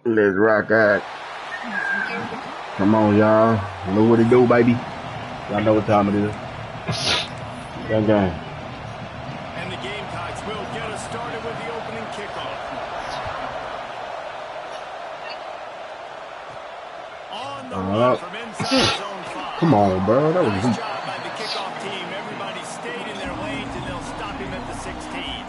Let's rock out. Come on, y'all. Know what it do, baby. Y'all know what time it is. Gang, gang. And the Gamecocks will get us started with the opening kickoff. On the run from inside zone 5. Come on, bro. That was nice job by the kickoff team. Everybody stayed in their lanes, and they'll stop him at the 16.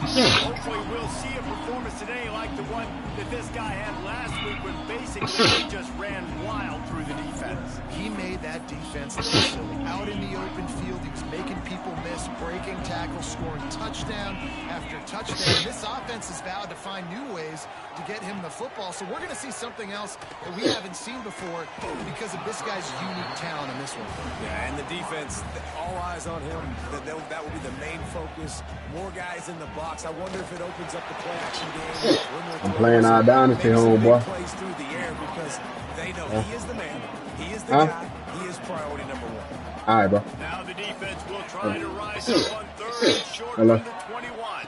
Hopefully we'll see a performance today like the one that this guy had last week when basically he just ran wild through the defense. He made that defense look silly. Out in the open field, he was making people miss, breaking tackles, scoring touchdown after touchdown. This offense has vowed to find new ways to get him the football, so we're going to see something else that we haven't seen before because of this guy's unique talent in this one. Yeah, and the defense, all eyes on him. That will be the main focus. More guys in the box. I wonder if it opens up the play-action game. I'm playing our dynasty, homeboy. Plays through the air because they know he is the man. He is the guy. He is priority number one. All right, bro. Now the defense will try to rise up on third and short from the 21.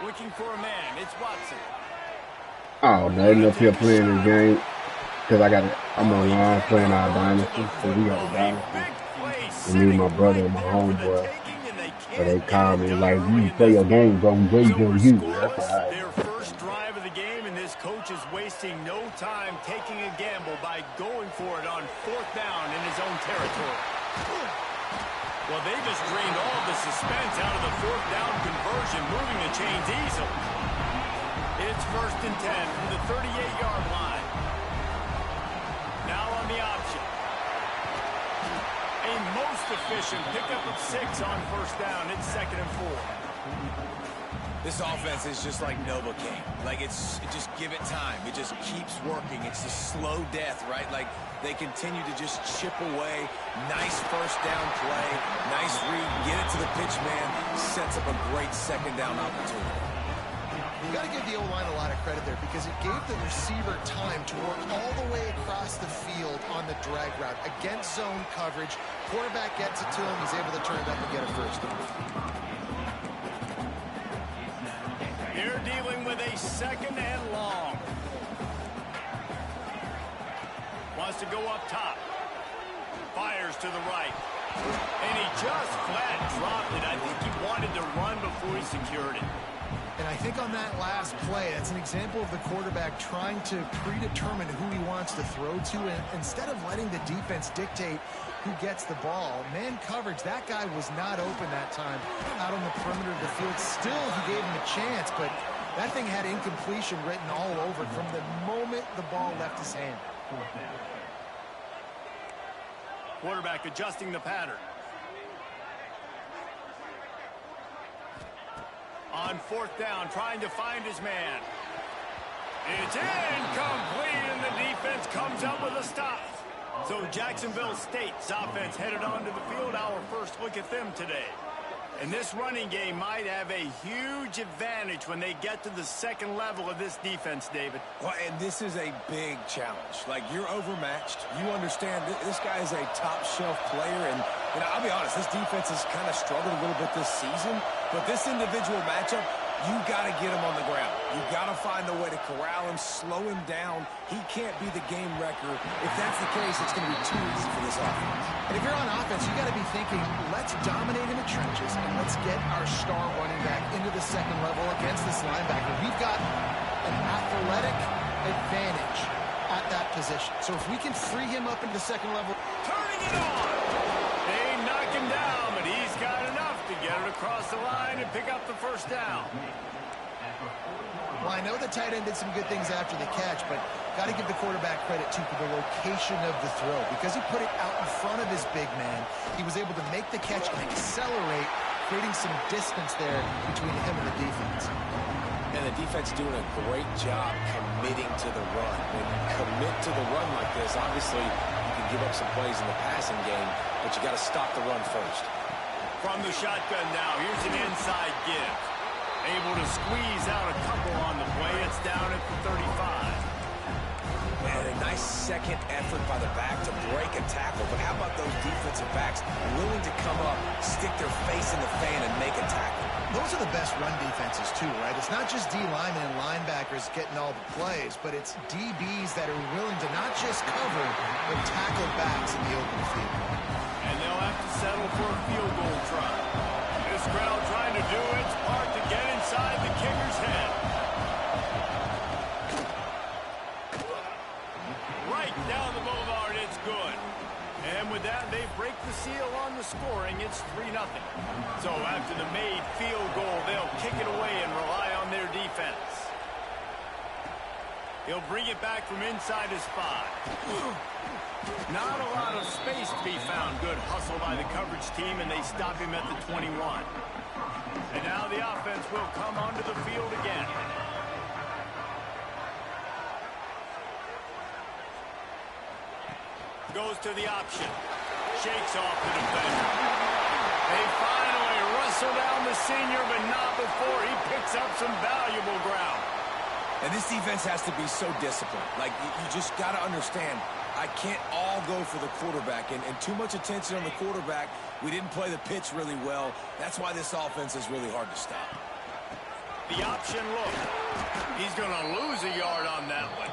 Looking for a man. It's Watson. Oh, no, I'm up here playing this game because I'm online playing our dynasty. So we got a dynasty. And me and my brother and my homeboy. So they call me like, you play your game, bro. We waiting on you. That's all right. Their first drive of the game, and this coach is wasting no time taking a gamble by going for it on fourth down in his own territory. Well, they just drained all the suspense out of the fourth down conversion, moving the chains easily. It's 1st and 10 from the 38-yard line. Now on the option. A most efficient pickup of 6 on first down. It's 2nd and 4. This offense is just like Novocaine. Like, it just give it time. It just keeps working. It's a slow death, right? Like, they continue to just chip away. Nice first down play. Nice read. Get it to the pitch man. Sets up a great second down opportunity. You got to give the O-line a lot of credit there because it gave the receiver time to work all the way across the field on the drag route against zone coverage. Quarterback gets it to him. He's able to turn it up and get a first down. They're dealing with a 2nd and long. Wants to go up top. Fires to the right. And he just flat dropped it. I think he wanted to run before he secured it. And I think on that last play, that's an example of the quarterback trying to predetermine who he wants to throw to. And instead of letting the defense dictate who gets the ball, man coverage, that guy was not open that time out on the perimeter of the field. Still, he gave him a chance, but that thing had incompletion written all over it from the moment the ball left his hand. Quarterback adjusting the pattern. On 4th down, trying to find his man. It's incomplete, and the defense comes up with a stop. So Jacksonville State's offense headed onto the field. Our first look at them today. And this running game might have a huge advantage when they get to the second level of this defense, David. Well, and this is a big challenge. Like, you're overmatched. You understand this guy is a top-shelf player. And, I'll be honest, this defense has kind of struggled a little bit this season. But this individual matchup, you got to get him on the ground. You got to find a way to corral him, slow him down. He can't be the game wrecker. If that's the case, it's going to be too easy for this offense. And if you're on offense, you got to be thinking, let's dominate in the trenches and let's get our star running back into the second level against this linebacker. We've got an athletic advantage at that position. So if we can free him up into the second level. Turning it on. They knock him down, but he's got enough to get it across the line and pick up the first down. Well, I know the tight end did some good things after the catch, but got to give the quarterback credit, too, for the location of the throw. Because he put it out in front of his big man, he was able to make the catch and accelerate, creating some distance there between him and the defense. And the defense doing a great job committing to the run. When you commit to the run like this, obviously you can give up some plays in the passing game, but you got to stop the run first. From the shotgun now, here's an inside give. Able to squeeze out a couple on the play. It's down at the 35. And a nice second effort by the back to break a tackle. But how about those defensive backs willing to come up, stick their face in the fan, and make a tackle? Those are the best run defenses, too, right? It's not just D linemen and linebackers getting all the plays, but it's DBs that are willing to not just cover, but tackle backs in the open field. And they'll have to settle for a field goal try. This crowd trying to do its part to get inside the kicker's head. Right down the boulevard, it's good. And with that, they break the seal on the scoring. It's 3-0. So after the made field goal, they'll kick it away and rely on their defense. He'll bring it back from inside his 5. Not a lot of space to be found. Good hustle by the coverage team, and they stop him at the 21. And now the offense will come onto the field again. Goes to the option. Shakes off the defender. They finally wrestle down the senior, but not before he picks up some valuable ground. And this defense has to be so disciplined. Like, you just got to understand, I can't all go for the quarterback. And too much attention on the quarterback. We didn't play the pitch really well. That's why this offense is really hard to stop. The option look. He's going to lose a yard on that one.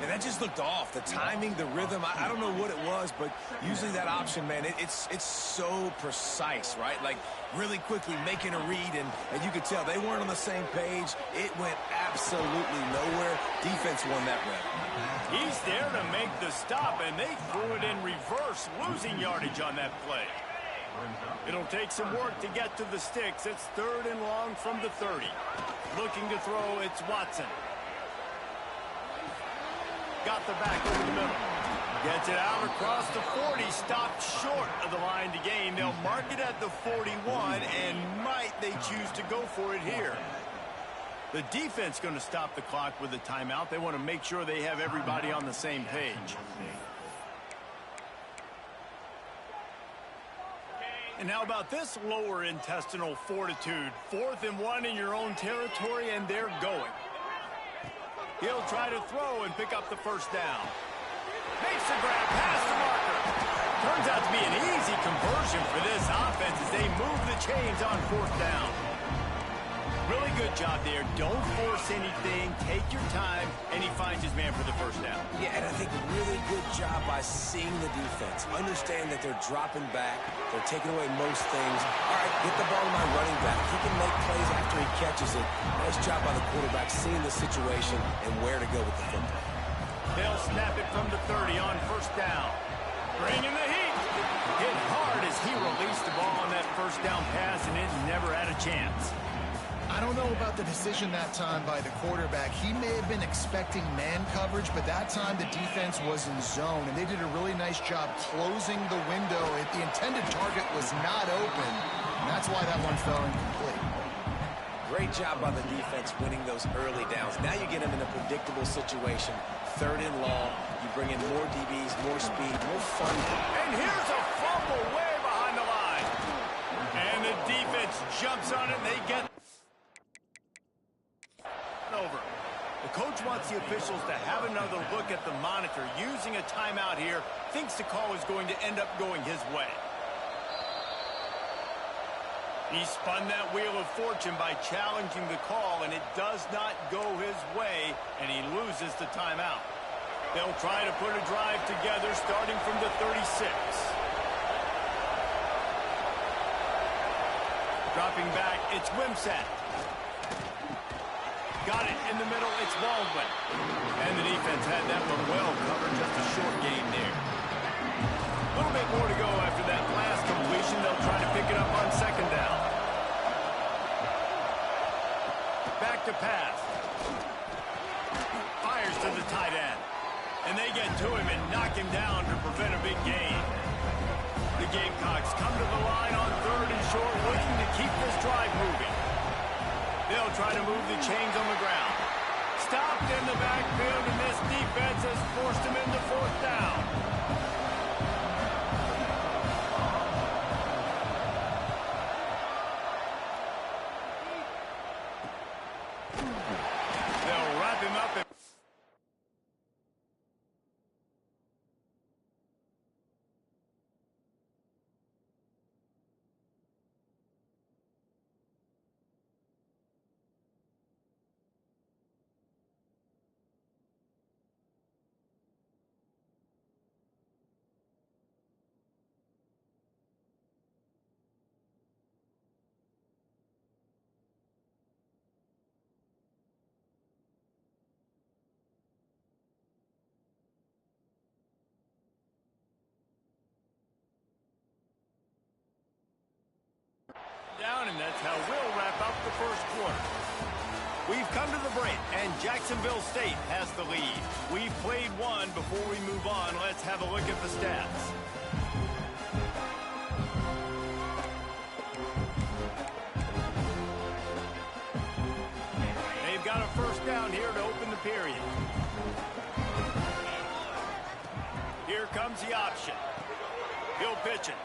And that just looked off. The timing, the rhythm, I don't know what it was, but usually that option, man, it's so precise, right? Like, really quickly making a read, and you could tell they weren't on the same page. It went absolutely nowhere. Defense won that rep. He's there to make the stop, and they threw it in reverse, losing yardage on that play. It'll take some work to get to the sticks. It's 3rd and long from the 30. Looking to throw, it's Watson. Got the back over the middle. Gets it out across the 40. Stopped short of the line to gain. They'll mark it at the 41, and might they choose to go for it here. The defense going to stop the clock with a timeout. They want to make sure they have everybody on the same page. And how about this lower intestinal fortitude? 4th and 1 in your own territory, and they're going. He'll try to throw and pick up the first down. Makes the grab past the marker. Turns out to be an easy conversion for this offense as they move the chains on 4th down. Really good job there. Don't force anything. Take your time, and he finds his man for the first down. Yeah, and I think really good job by seeing the defense. Understand that they're dropping back. They're taking away most things. All right, get the ball to my running back. He can make plays after he catches it. Nice job by the quarterback seeing the situation and where to go with the football. They'll snap it from the 30 on 1st down. Bringing the heat. Hit hard as he released the ball on that 1st down pass, and it never had a chance. I don't know about the decision that time by the quarterback. He may have been expecting man coverage, but that time the defense was in zone, and they did a really nice job closing the window. The intended target was not open, and that's why that one fell incomplete. Great job by the defense winning those early downs. Now you get them in a predictable situation. 3rd and long. You bring in more DBs, more speed, more fun. And here's a fumble way behind the line. And the defense jumps on it, and they get over. The coach wants the officials to have another look at the monitor. Using a timeout here, thinks the call is going to end up going his way. He spun that wheel of fortune by challenging the call, and it does not go his way, and he loses the timeout. They'll try to put a drive together starting from the 36. Dropping back, it's Wimsatt. Got it in the middle, it's Baldwin. And the defense had that one well covered, just a short game there. A little bit more to go after that last completion. They'll try to pick it up on 2nd down. Back to pass. Fires to the tight end. And they get to him and knock him down to prevent a big gain. The Gamecocks come to the line on 3rd and short, looking to keep this drive moving. They'll try to move the chains on the ground. Stopped in the backfield, and this defense has forced him into 4th down. They'll wrap him up. first quarter. We've come to the break, and Jacksonville State has the lead. We've played one. Before we move on, let's have a look at the stats. They've got a first down here to open the period. Here comes the option. He'll pitch it.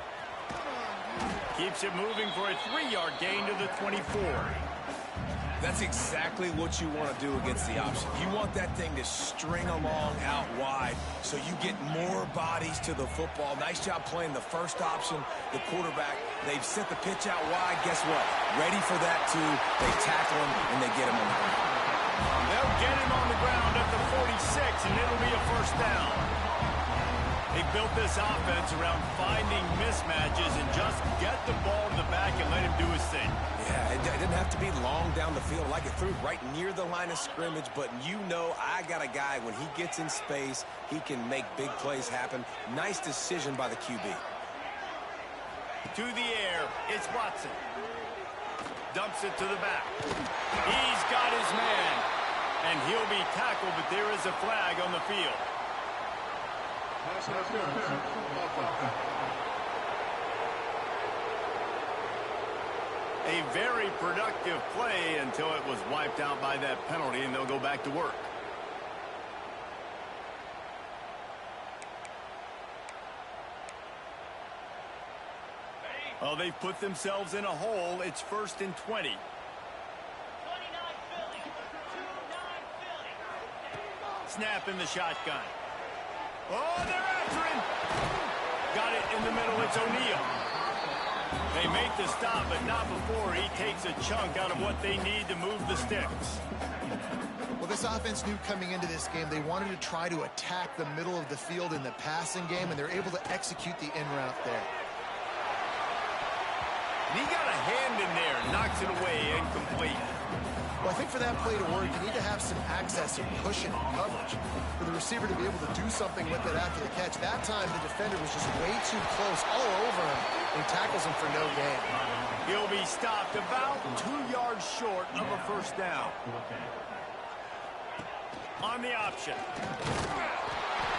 Keeps it moving for a 3-yard gain to the 24. That's exactly what you want to do against the option. You want that thing to string along out wide so you get more bodies to the football. Nice job playing the first option, the quarterback. They've sent the pitch out wide. Guess what? Ready for that, too. They tackle him, and they get him on the ground. They'll get him on the ground at the 46, and it'll be a first down. They built this offense around finding mismatches and just get the ball to the back and let him do his thing. Yeah, it didn't have to be long down the field. Like it threw right near the line of scrimmage, but you know I got a guy, when he gets in space, he can make big plays happen. Nice decision by the QB. To the air, it's Watson. Dumps it to the back. He's got his man, and he'll be tackled, but there is a flag on the field. A very productive play until it was wiped out by that penalty, and they'll go back to work. Oh, they've put themselves in a hole. It's 1st and 20. Snap in the shotgun. Oh, they're after him. Got it in the middle. It's O'Neal. They make the stop, but not before he takes a chunk out of what they need to move the sticks. Well, this offense knew coming into this game they wanted to try to attack the middle of the field in the passing game, and they're able to execute the in route there. And he got a hand in there, knocks it away, incomplete. Well, I think for that play to work, you need to have some access and cushion and coverage for the receiver to be able to do something with it after the catch. That time, the defender was just way too close, all over him, and he tackles him for no gain. He'll be stopped about 2 yards short of a first down. On the option.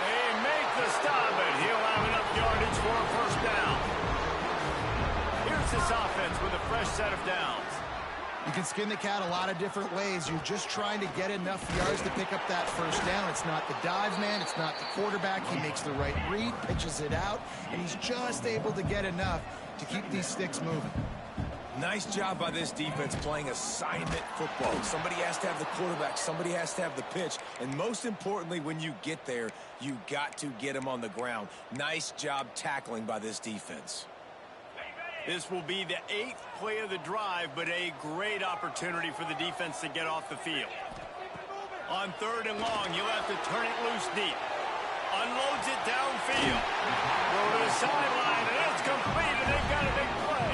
They make the stop, and he'll have enough yardage for a first down. Here's this offense with a fresh set of downs. You can skin the cat a lot of different ways. You're just trying to get enough yards to pick up that first down. It's not the dive man. It's not the quarterback. He makes the right read, pitches it out, and he's just able to get enough to keep these sticks moving. Nice job by this defense playing assignment football. Somebody has to have the quarterback. Somebody has to have the pitch. And most importantly, when you get there, you got to get him on the ground. Nice job tackling by this defense. This will be the 8th play of the drive, but a great opportunity for the defense to get off the field. On 3rd and long, you'll have to turn it loose deep. Unloads it downfield. Go to the sideline, and it's complete, and they've got a big play.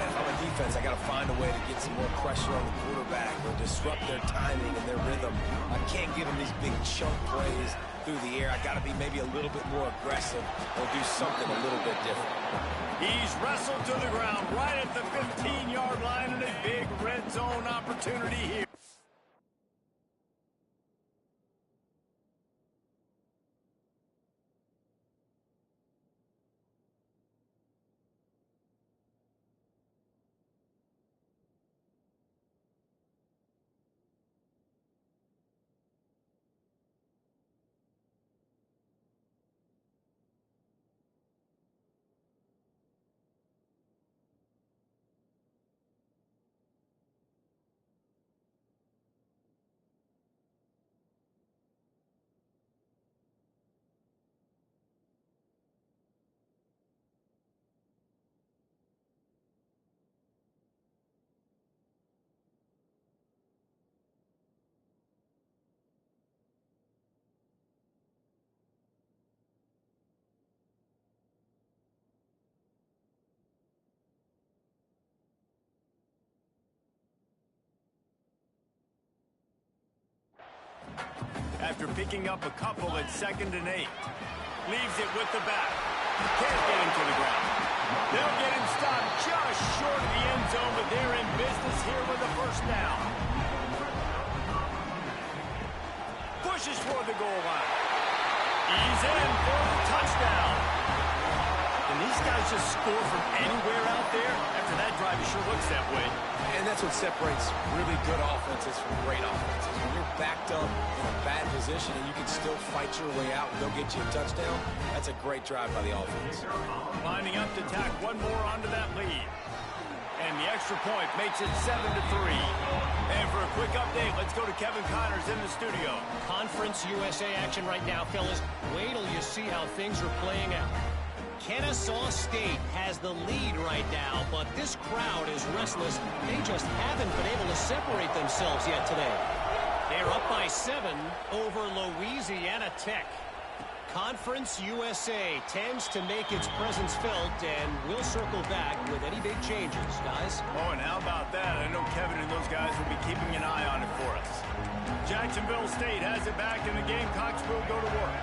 And if I'm a defense, I got to find a way to get some more pressure on the quarterback or disrupt their timing and their rhythm. I can't give them these big chunk plays through the air. I got to be maybe a little bit more aggressive or do something a little bit different. He's wrestled to the ground right at the 15-yard line, and a big red zone opportunity here. After picking up a couple at 2nd and 8. Leaves it with the back. Can't get him to the ground. They'll get him stopped just short of the end zone, but they're in business here with a first down. Pushes for the goal line. He's in for the touchdown. And these guys just score from anywhere out there. After that drive, it sure looks that way. And that's what separates really good offenses from great offenses. When you're backed up in a bad position and you can still fight your way out and go get you a touchdown, that's a great drive by the offense. Lining up to tack one more onto that lead. And the extra point makes it 7-3. And for a quick update, let's go to Kevin Connors in the studio. Conference USA action right now, fellas. Wait till you see how things are playing out. Kennesaw State has the lead right now, but this crowd is restless. They just haven't been able to separate themselves yet today. They're up by 7 over Louisiana Tech. Conference USA tends to make its presence felt, and we'll circle back with any big changes, guys. Oh, and how about that? I know Kevin and those guys will be keeping an eye on it for us. Jacksonville State has it back, and the Gamecocks will go to work.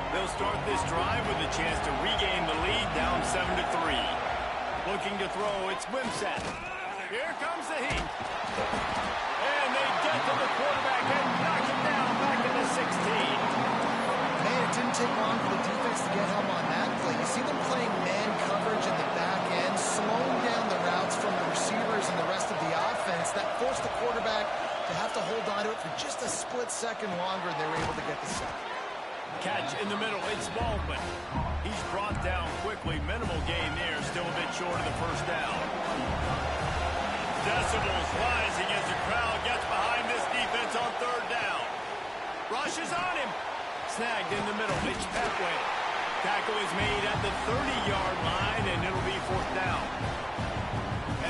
They'll start this drive with a chance to regain the lead, down 7-3. Looking to throw, it's Wimsatt. Here comes the heat. And they get to the quarterback and knock him down back in the 16. Man, it didn't take long for the defense to get home on that play. You see them playing man coverage in the back end, slowing down the routes from the receivers and the rest of the offense. That forced the quarterback to have to hold on to it for just a split second longer, and they were able to get the sack. Catch in the middle, it's Baldwin. He's brought down quickly. Minimal gain there, still a bit short of the first down. Decibels rising as the crowd gets behind this defense on third down. Rush is on him. Snagged in the middle, Mitch Petway. Tackle is made at the 30-yard line, and it'll be fourth down.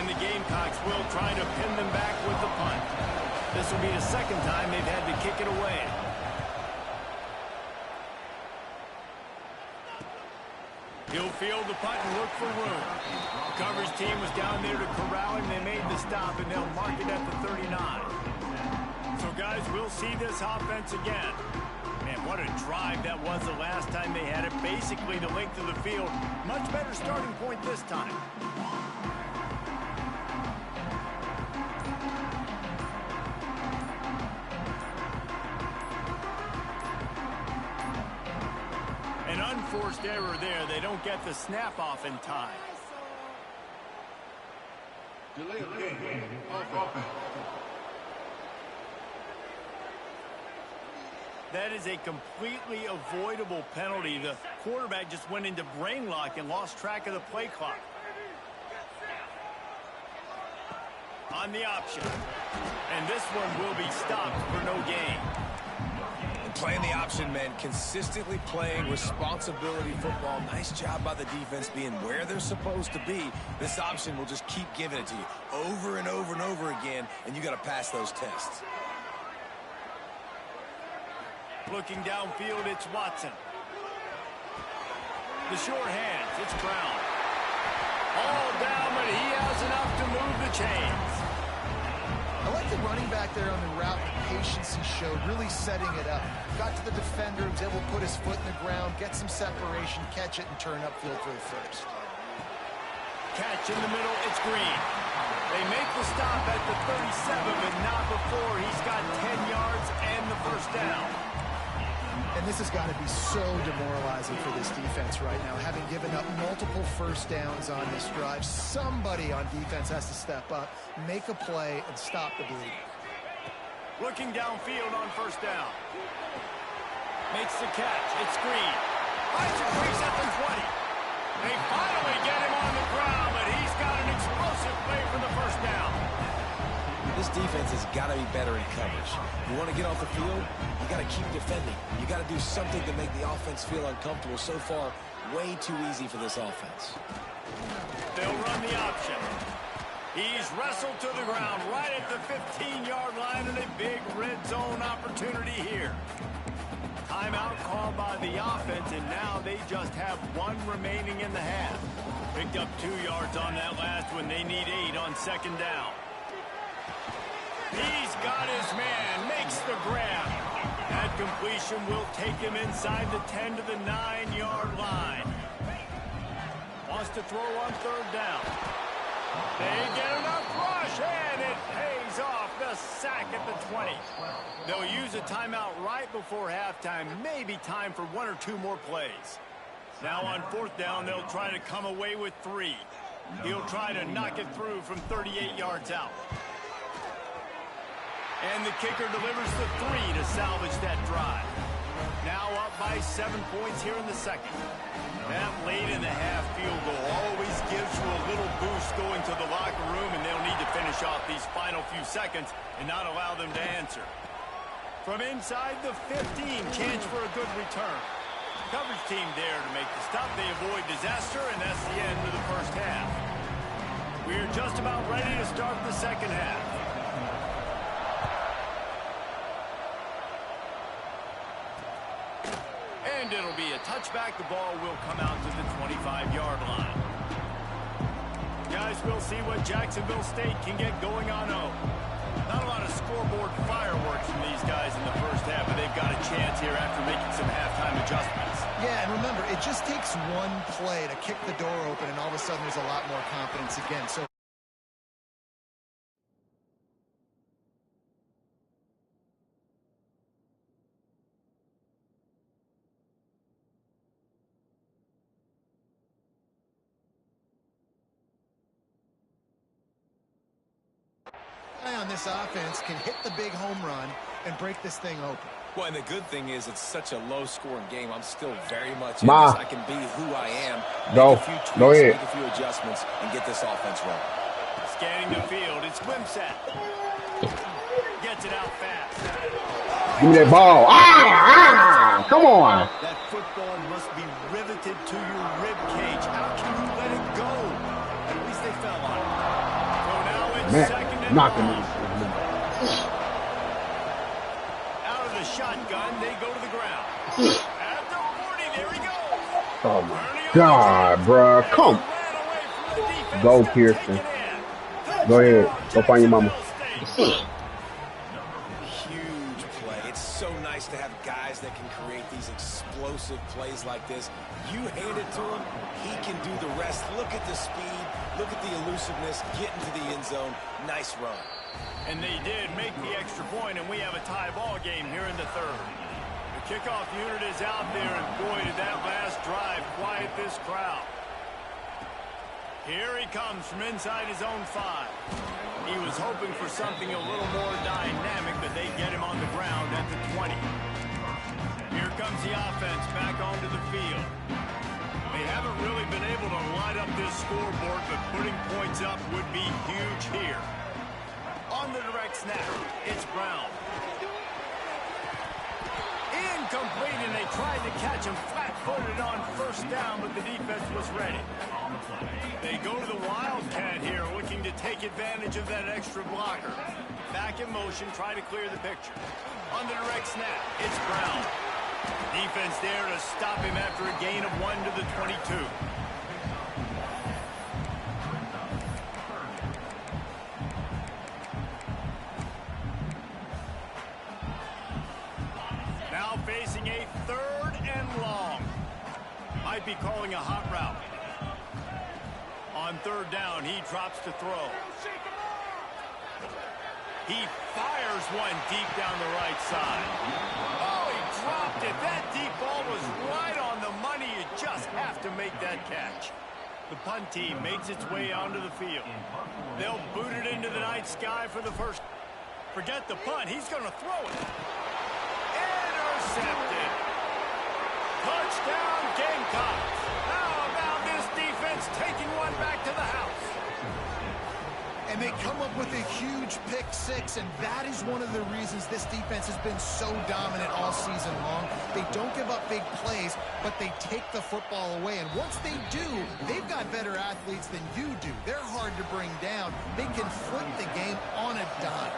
And the Gamecocks will try to pin them back with the punt. This will be the second time they've had to kick it away. He'll field the punt and look for room. Coverage team was down there to corral him. They made the stop, and they'll mark it at the 39. So, guys, we'll see this offense again. Man, what a drive that was the last time they had it. Basically the length of the field. Much better starting point this time. An unforced error there. They don't get the snap off in time. That is a completely avoidable penalty. The quarterback just went into brain lock and lost track of the play clock. On the option. And this one will be stopped for no gain. Playing the option, man, consistently playing responsibility football. Nice job by the defense being where they're supposed to be. This option will just keep giving it to you over and over and over again, and you got to pass those tests. Looking downfield, it's Watson. The short hands, it's Brown. All down, but he has enough to move the chains. I like the running back there on the route, the patience he showed, really setting it up. Got to the defender, was able to put his foot in the ground, get some separation, catch it, and turn upfield for the first. Catch in the middle, it's Green. They make the stop at the 37, but not before he's got 10 yards and the first down. And this has got to be so demoralizing for this defense right now. Having given up multiple first downs on this drive, somebody on defense has to step up, make a play, and stop the bleeding. Looking downfield on first down. Makes the catch. It's Green. Finds a crease at the 20. They finally get him on the ground, but he's got an explosive play for the first down. This defense has got to be better in coverage. You want to get off the field, you got to keep defending. You got to do something to make the offense feel uncomfortable. So far, way too easy for this offense. They'll run the option. He's wrestled to the ground right at the 15-yard line, and a big red zone opportunity here. Timeout called by the offense, and now they just have one remaining in the half. Picked up 2 yards on that last one. They need 8 on second down. He's got his man, makes the grab. That completion will take him inside the 10 to the 9-yard line. just to throw on third down. They get enough rush, and it pays off. The sack at the 20. They'll use a timeout right before halftime. Maybe time for 1 or 2 more plays. Now on fourth down, they'll try to come away with 3. He'll try to knock it through from 38 yards out. And the kicker delivers the 3 to salvage that drive. Now up by 7 points here in the second. That late in the half field goal always gives you a little boost going to the locker room, and they'll need to finish off these final few seconds and not allow them to answer. From inside the 15, chance for a good return. Coverage team there to make the stop. They avoid disaster, and that's the end of the first half. We're just about ready to start the second half. And it'll be a touchback. The ball will come out to the 25-yard line. Guys, we'll see what Jacksonville State can get going on 0. Not a lot of scoreboard fireworks from these guys in the first half, but they've got a chance here after making some halftime adjustments. Yeah, and remember, it just takes one play to kick the door open, and all of a sudden there's a lot more confidence again. So on this offense can hit the big home run and break this thing open. Well, and the good thing is it's such a low-scoring game. I'm still very much in this. I can be who I am, make a few tweaks, make a few adjustments, and get this offense rolling. Scanning the field, it's Wimsatt. Gets it out fast. Give me that ball. Come on. That football must be riveted to your rib cage. How can you let it go? At least they fell on it. So now it's second and knocking long. me. Out of the shotgun, they go to the ground. At the 40, there he goes. Oh my God, bro. Come. Go, Kirsten. Go ahead. Go find your mama. Huge play. It's so nice to have guys that can create these explosive plays like this. You hand it to him, he can do the rest. Look at the speed. Look at the elusiveness. Get into the end zone. Nice run. And they did make the extra point, and we have a tie ball game here in the third. The kickoff unit is out there, and boy, did that last drive quiet this crowd. Here he comes from inside his own 5. He was hoping for something a little more dynamic, but they get him on the ground at the 20. Here comes the offense back onto the field. They haven't really been able to light up this scoreboard, but putting points up would be huge here. On the direct snap, it's Brown. Incomplete, and they tried to catch him flat-footed on first down, but the defense was ready. They go to the Wildcat here, looking to take advantage of that extra blocker. Back in motion, try to clear the picture. On the direct snap, it's Brown. Defense there to stop him after a gain of 1 to the 22. Now facing a 3rd and long. Might be calling a hot route. On 3rd down, he drops to throw. He fires one deep down the right side. Oh, he dropped it. That deep ball was right on the money. You just have to make that catch. The punt team makes its way onto the field. They'll boot it into the night sky for the first. Forget the punt. He's going to throw it. Intercepted. Touchdown, Gamecocks. How about this defense taking one back to the house? And they come up with a huge pick 6, and that is one of the reasons this defense has been so dominant all season long. They don't give up big plays, but they take the football away. And once they do, they've got better athletes than you do. They're hard to bring down. They can flip the game on a dime.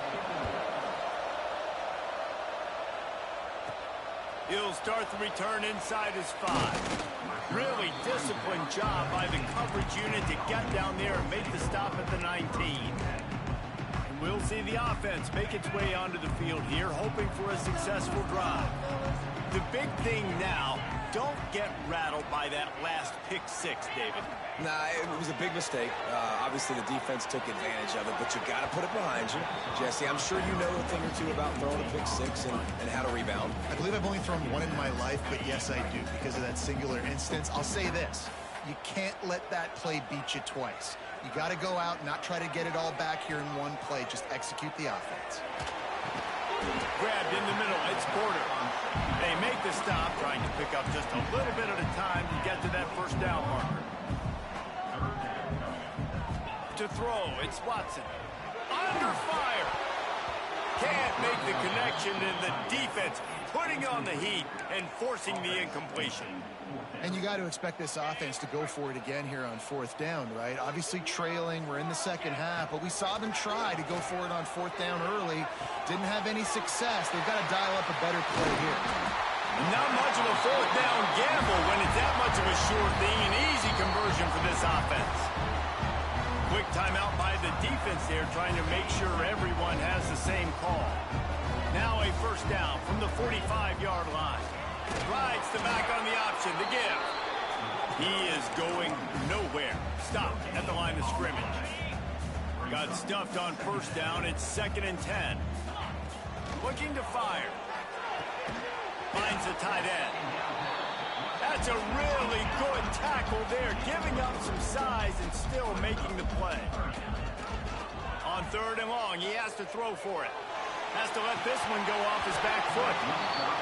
He'll start the return inside his 5. Really disciplined job by the coverage unit to get down there and make the stop at the 19. And we'll see the offense make its way onto the field here, hoping for a successful drive. The big thing now, don't get rattled by that last pick six, David. Nah, it was a big mistake. Obviously, the defense took advantage of it, but you got to put it behind you. Jesse, I'm sure you know a thing or two about throwing a pick six and how to rebound. I believe I've only thrown one in my life, but yes, I do. Because of that singular instance, I'll say this. You can't let that play beat you twice. You got to go out and not try to get it all back here in one play. Just execute the offense. Grabbed in the middle. It's Porter. They make the stop, trying to pick up just a little bit at a time to get to that first down marker. To throw, it's Watson. Under fire. Can't make the connection, and the defense putting on the heat and forcing the incompletion. And you got to expect this offense to go for it again here on fourth down, right? Obviously trailing, we're in the second half, but we saw them try to go for it on fourth down early. Didn't have any success. They've got to dial up a better play here. Not much of a fourth down gamble when it's that much of a sure thing. An easy conversion for this offense. Quick timeout by the defense there, trying to make sure everyone has the same call. Now a first down from the 45-yard line. Rides the back on the option, the give. He is going nowhere. Stopped at the line of scrimmage. Got stuffed on first down. It's 2nd and 10. Looking to fire. Finds the tight end. That's a really good tackle there, giving up some size and still making the play. On 3rd and long, he has to throw for it. Has to let this one go off his back foot.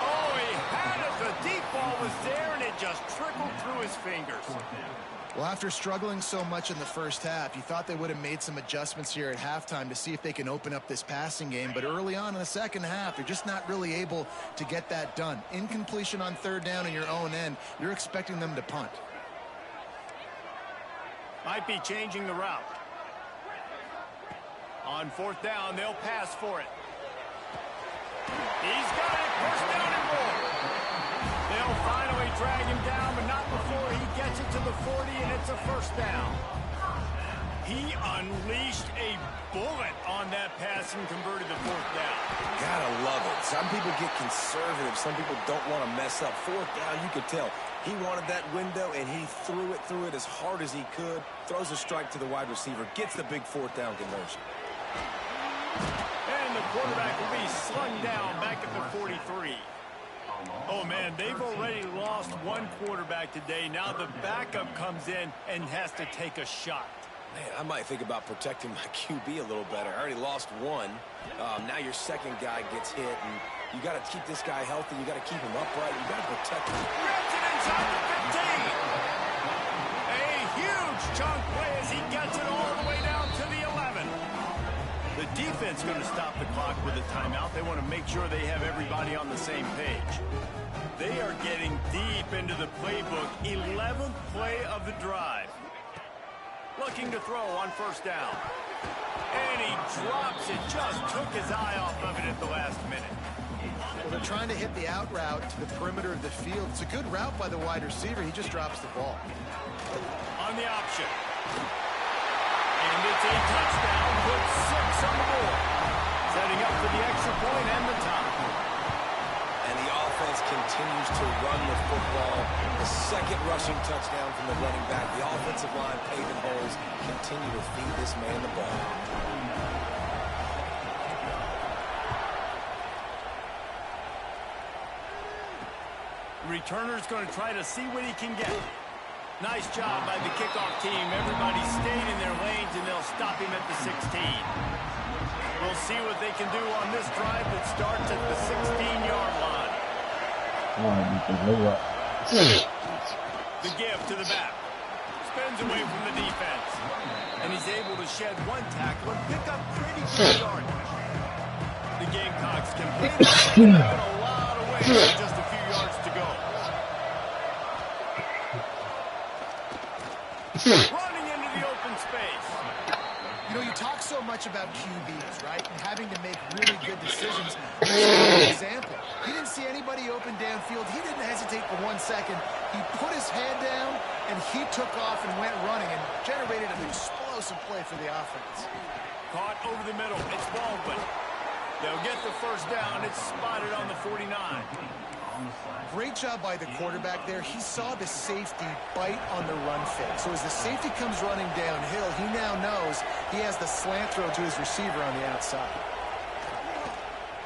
Oh, he had it. The deep ball was there, and it just trickled through his fingers. Well, after struggling so much in the first half, you thought they would have made some adjustments here at halftime to see if they can open up this passing game. But early on in the second half, they're just not really able to get that done. Incompletion on 3rd down in your own end, you're expecting them to punt. Might be changing the route. On 4th down, they'll pass for it. He's got it. First down and more. They'll finally drag him down, but not before he gets it to the 40, and it's a first down. He unleashed a bullet on that pass and converted the 4th down. Gotta love it. Some people get conservative. Some people don't want to mess up. 4th down, you could tell. He wanted that window, and he threw it as hard as he could. Throws a strike to the wide receiver. Gets the big 4th down conversion. And the quarterback will be slung down back at the 43. Oh, man, they've already lost one quarterback today. Now the backup comes in and has to take a shot. Man, I might think about protecting my QB a little better. I already lost one. Now your second guy gets hit, and you got to keep this guy healthy. You got to keep him upright. You got to protect him. Rips it inside the 15. A huge chunk play as he gets it all the way down to the 11. The defense going to stop the clock with a timeout. They want to make sure they have everybody on the same page. They are getting deep into the playbook. 11th play of the drive. Looking to throw on first down. And he drops it. Just took his eye off of it at the last minute. Well, they're trying to hit the out route to the perimeter of the field. It's a good route by the wide receiver. He just drops the ball. On the option. And it's a touchdown. Put 6 on the board. Setting up for the extra point and the top. And the offense continues to run the football. The second rushing touchdown from the running back. The offensive line paving holes. Continue to feed this man the ball. Returner's going to try to see what he can get. Nice job by the kickoff team. Everybody stayed in their lanes, and they'll stop him at the 16. We'll see what they can do on this drive that starts at the 16-yard line. The give to the back. Spins away from the defense. And he's able to shed one tackle and pick up pretty good yardage. The Gamecocks can play the out a lot of ways with just a few yards to go. Running into the open space. You know, you talk so much about QBs, right? And having to make really good decisions. Here's an example. He didn't see anybody open downfield. He didn't hesitate for 1 second. He put his head down, and he took off and went running and generated an explosive play for the offense. Caught over the middle. It's Baldwin. They'll get the first down. It's spotted on the 49. Great job by the quarterback there. He saw the safety bite on the run fake. So as the safety comes running downhill, he now knows he has the slant throw to his receiver on the outside.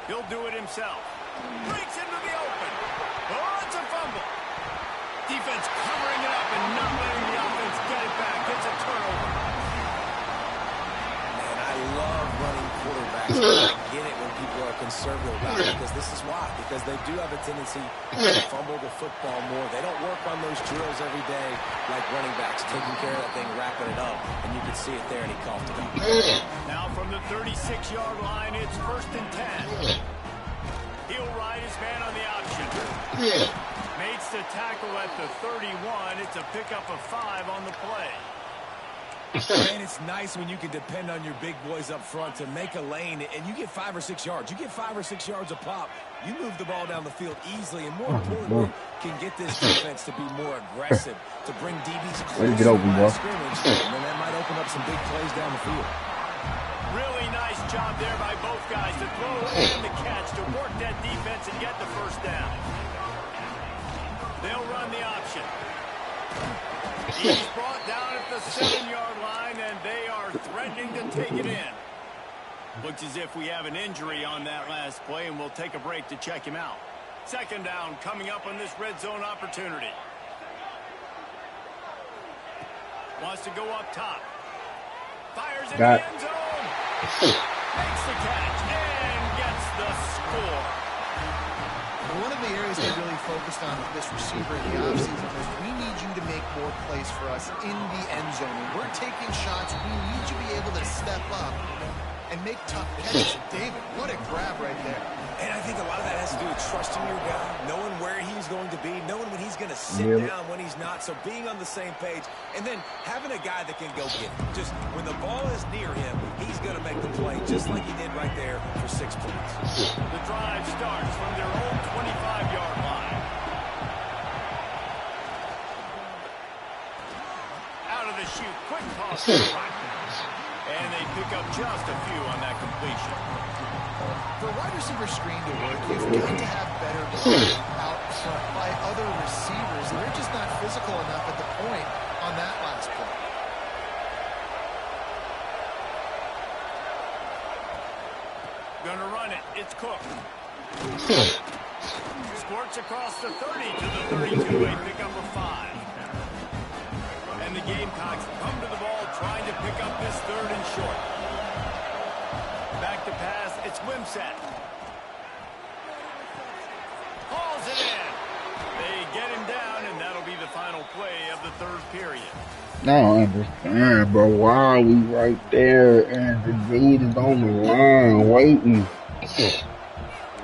He'll do it himself. Breaks into the open. Oh, it's a fumble. Defense covering it up and not letting the offense get it back. It's a turnover. Man, I love running quarterbacks. I get it when people are conservative about it because this is why. Because they do have a tendency to fumble the football more. They don't work on those drills every day like running backs, taking care of that thing, wrapping it up. And you can see it there, and he coughed it up. Now from the 36-yard line, it's 1st and 10. He'll ride his man on the option. Makes the tackle at the 31. It's a pickup of 5 on the play. And it's nice when you can depend on your big boys up front to make a lane, and you get 5 or 6 yards. You get 5 or 6 yards a pop. You move the ball down the field easily, and more importantly, can get this defense to be more aggressive, to bring DBs closer to the line of scrimmage, and then that might open up some big plays down the field. Really nice job there by both guys to throw and the catch to work that defense and get the first down. They'll run the option. He's brought down at the 7-yard line, and they are threatening to take it in. Looks as if we have an injury on that last play, and we'll take a break to check him out. 2nd down coming up on this red zone opportunity. Wants to go up top. Fires in the end zone. Makes the catch and gets the score. One of the areas they really focused on with this receiver in the offseason was we need you to make more plays for us in the end zone. When we're taking shots, we need you to be able to step up and make tough catches. David, what a grab right there. And I think a lot of that has to do with trusting your guy, knowing where he's going to be, knowing when he's going to sit down, when he's not, so being on the same page, and then having a guy that can go get it. Just when the ball is near him, he's going to make the play, just like he did right there for 6 points. The drive starts from their own 25-yard line. Out of the chute, quick toss to the right. And they pick up just a few on that completion. For a wide receiver screen to work, you've got to have better play out front by other receivers. And they're just not physical enough at the point on that last play. Gonna run it. It's Cook. Squirts across the 30 to the 32. A pick up of 5. And the Gamecocks come to the ball trying to pick up this 3rd and short. Back to pass. It's Wimsatt. Hauls it in. They get him down, and that'll be the final play of the 3rd period. I don't understand, bro. Why are we right there and the dude is on the line waiting?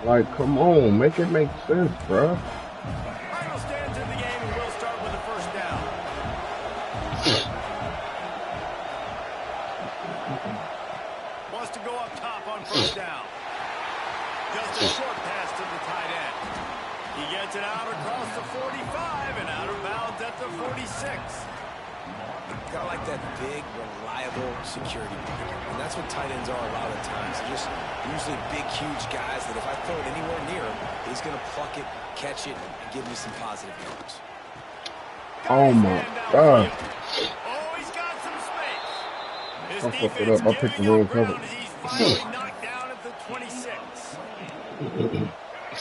Like, come on, make it make sense, bro. Final stands in the game, and we'll start with the 1st down. Wants to go up top on 1st down. Just a short pass to the tight end. He gets it out across the 45 and out of bounds at the 46. Got like that big, reliable security blanket. And that's what tight ends are a lot of times. They're just usually big, huge guys that if I throw it anywhere near him, he's going to pluck it, catch it, and give me some positive yards. Oh my God. Oh, he's got some space. His I fucked it defense up. I picked the giving wrong up ground cover. as he's finally knocked down at the 26.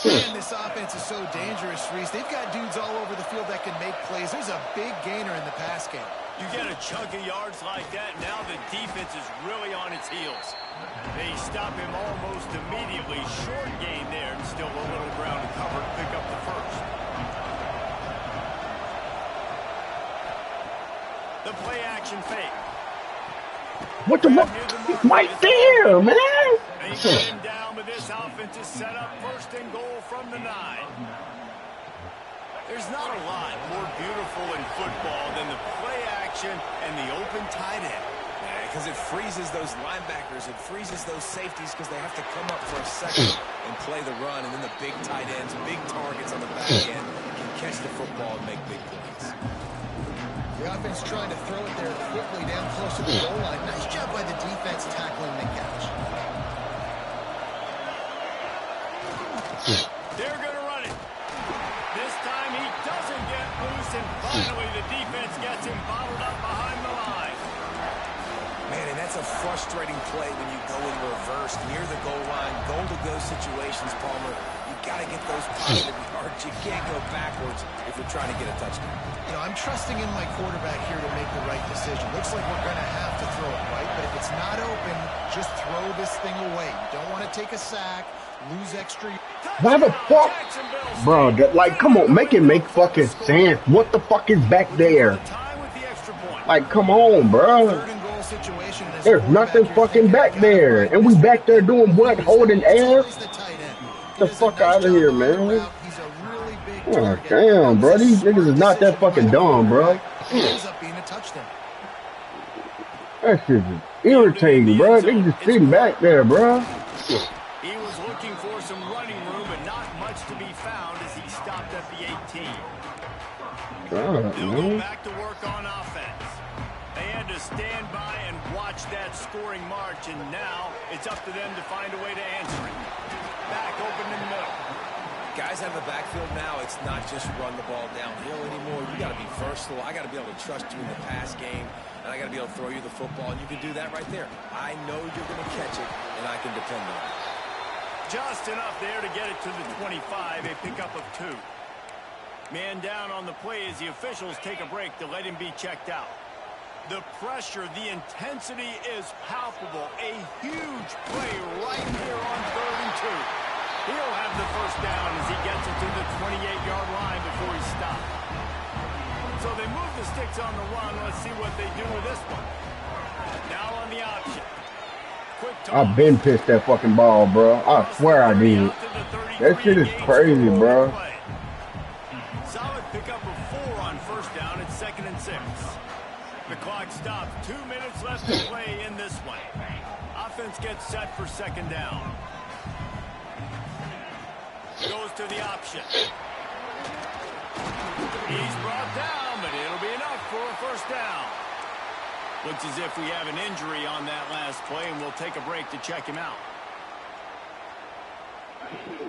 And this offense is so dangerous, Reese. They've got dudes all over the field that can make plays. There's a big gainer in the pass game. You get a chunk of yards like that, now the defense is really on its heels. They stop him almost immediately. Short gain there, and still a little ground to cover to pick up the 1st. The play action fake. What the fuck? He's right there, man. They get him down, but this offense is set up 1st and goal from the 9. There's not a lot more beautiful in football than the play action and the open tight end. Yeah, because it freezes those linebackers. It freezes those safeties because they have to come up for a second and play the run. And then the big tight ends, big targets on the back end can catch the football and make big plays. The offense trying to throw it there quickly down close to the goal line. Nice job by the defense tackling the catch. They're going to run it. Doesn't get loose, and finally the defense gets him bottled up behind the line. Man, and that's a frustrating play when you go in reverse near the goal line, goal-to-go situations, Palmer. You got to get those positive yards. You can't go backwards if you're trying to get a touchdown. You know, I'm trusting in my quarterback here to make the right decision. Looks like we're going to have to throw it, right? But if it's not open, just throw this thing away. You don't want to take a sack, lose extra. Why the fuck? Bro, like, come on, make it make fucking sense. What the fuck is back there? Like, come on, bro. There's nothing fucking back there. And we back there doing what? Holding air? Get the fuck out of here, man. Oh, damn, bro. These niggas is not that fucking dumb, bro. That shit is irritating, bro. They just sitting back there, bro. He was looking for some running room, but not much to be found as he stopped at the 18. They'll go back to work on offense. They had to stand by and watch that scoring march, and now it's up to them to find a way to answer it. Back open in the middle. Guys out of the backfield now, it's not just run the ball downhill anymore. You got to be versatile. I got to be able to trust you in the pass game, and I got to be able to throw you the football, and you can do that right there. I know you're going to catch it, and I can depend on it. Just enough there to get it to the 25, a pickup of 2. Man down on the play as the officials take a break to let him be checked out. The pressure, the intensity is palpable. A huge play right here on 3rd and 2. He'll have the first down as he gets it to the 28-yard line before he stops. So they move the sticks on the run. Let's see what they do with this one. Now on the option. I've been pissed that fucking ball, bro. I swear I did. That shit is crazy, bro. Solid pickup of 4 on 1st down. It's 2nd and 6. The clock stops. 2 minutes left to play in this one. Offense gets set for 2nd down. Goes to the option. He's brought down, but it'll be enough for a 1st down. Looks as if we have an injury on that last play, and we'll take a break to check him out.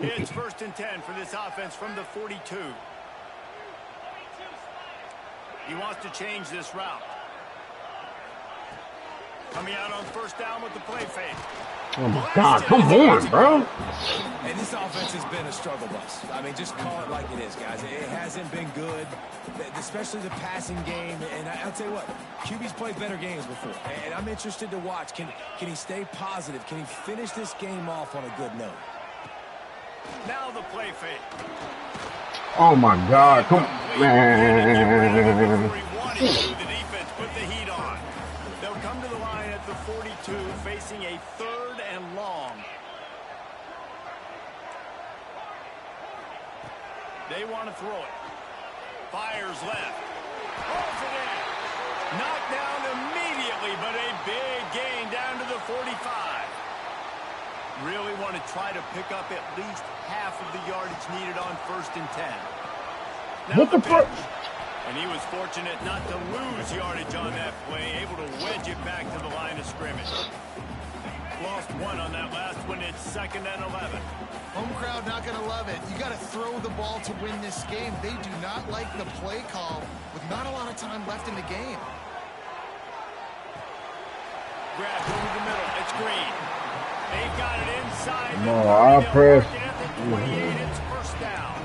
It's 1st and 10 for this offense from the 42. He wants to change this route. Coming out on 1st down with the play fake. Oh my God, come on, bro. And this offense has been a struggle bus. I mean, just call it like it is, guys. It hasn't been good, especially the passing game. And I'll tell you what, QB's played better games before. And I'm interested to watch. Can he stay positive? Can he finish this game off on a good note? Now the play fake. Oh my God, come on, man. The defense put the heat on. They'll come to the line at the 42, facing a 3rd and long. They want to throw it. Fires left. Pulls it in. Knocked down immediately, but a big gain down to the 45. Really want to try to pick up at least half of the yardage needed on 1st and 10. Now What the fuck? And he was fortunate not to lose yardage on that play, able to wedge it back to the line of scrimmage. Lost 1 on that last one. It's 2nd and 11. Home crowd not going to love it. You got to throw the ball to win this game. They do not like the play call with not a lot of time left in the game. Grabbed over the middle. It's Green. They've got it inside. No, I press. It's 1st down.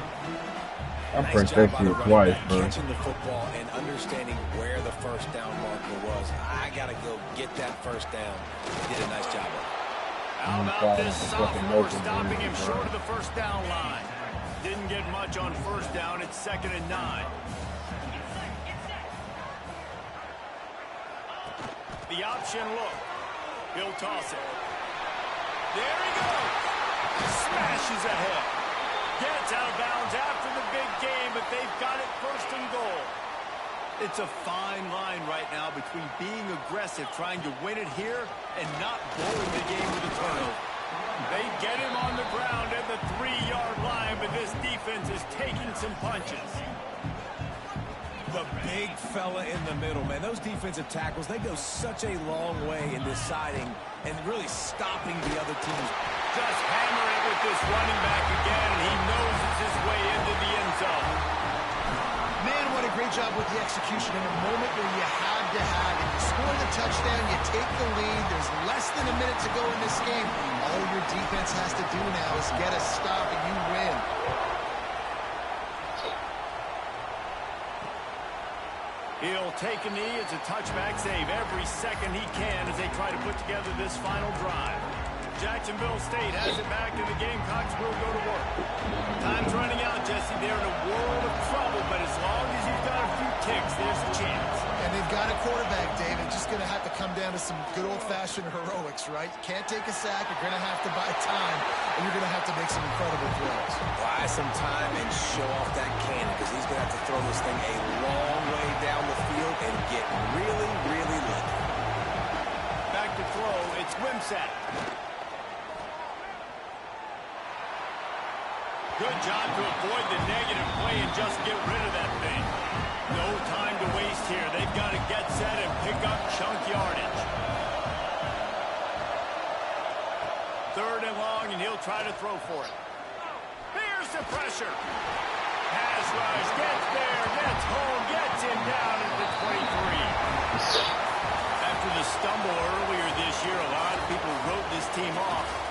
I pressed that shit twice, bro. Catching the football and understanding where the 1st down marker was. I got to go get that 1st down. He did a nice job of it. How about this sophomore stopping him short of the 1st down line? Didn't get much on 1st down. It's 2nd and 9. The option look. He'll toss it. There he goes. Smashes ahead. Gets out of bounds after the big game, but they've got it 1st and goal. It's a fine line right now between being aggressive, trying to win it here, and not blowing the game with a turnover. They get him on the ground at the 3-yard line, but this defense is taking some punches. The big fella in the middle, man. Those defensive tackles, they go such a long way in deciding and really stopping the other teams. Just hammer it with this running back again, and he noses his way into the end zone. great job with the execution in a moment where you had to have it. You score the touchdown, you take the lead. There's less than a minute to go in this game. All your defense has to do now is get a stop and you win. He'll take a knee. It's a touchback save every second he can as they try to put together this final drive. Jacksonville State has it back, and the Gamecocks will go to work. Time's running out, Jesse. They're in a world of trouble, but as long as you've got a few kicks, there's a chance. And they've got a quarterback, David. Just going to have to come down to some good old-fashioned heroics, right? You can't take a sack. You're going to have to buy time, and you're going to have to make some incredible throws. Buy some time and show off that cannon, because he's going to have to throw this thing a long way down the field and get really, really lucky. Back to throw. It's Wimsatt. Good job to avoid the negative play and just get rid of that thing. No time to waste here. They've got to get set and pick up chunk yardage. 3rd and long, and he'll try to throw for it. Here's the pressure. Pass rush, gets there, gets home, gets him down at the 23. After the stumble earlier this year, a lot of people wrote this team off.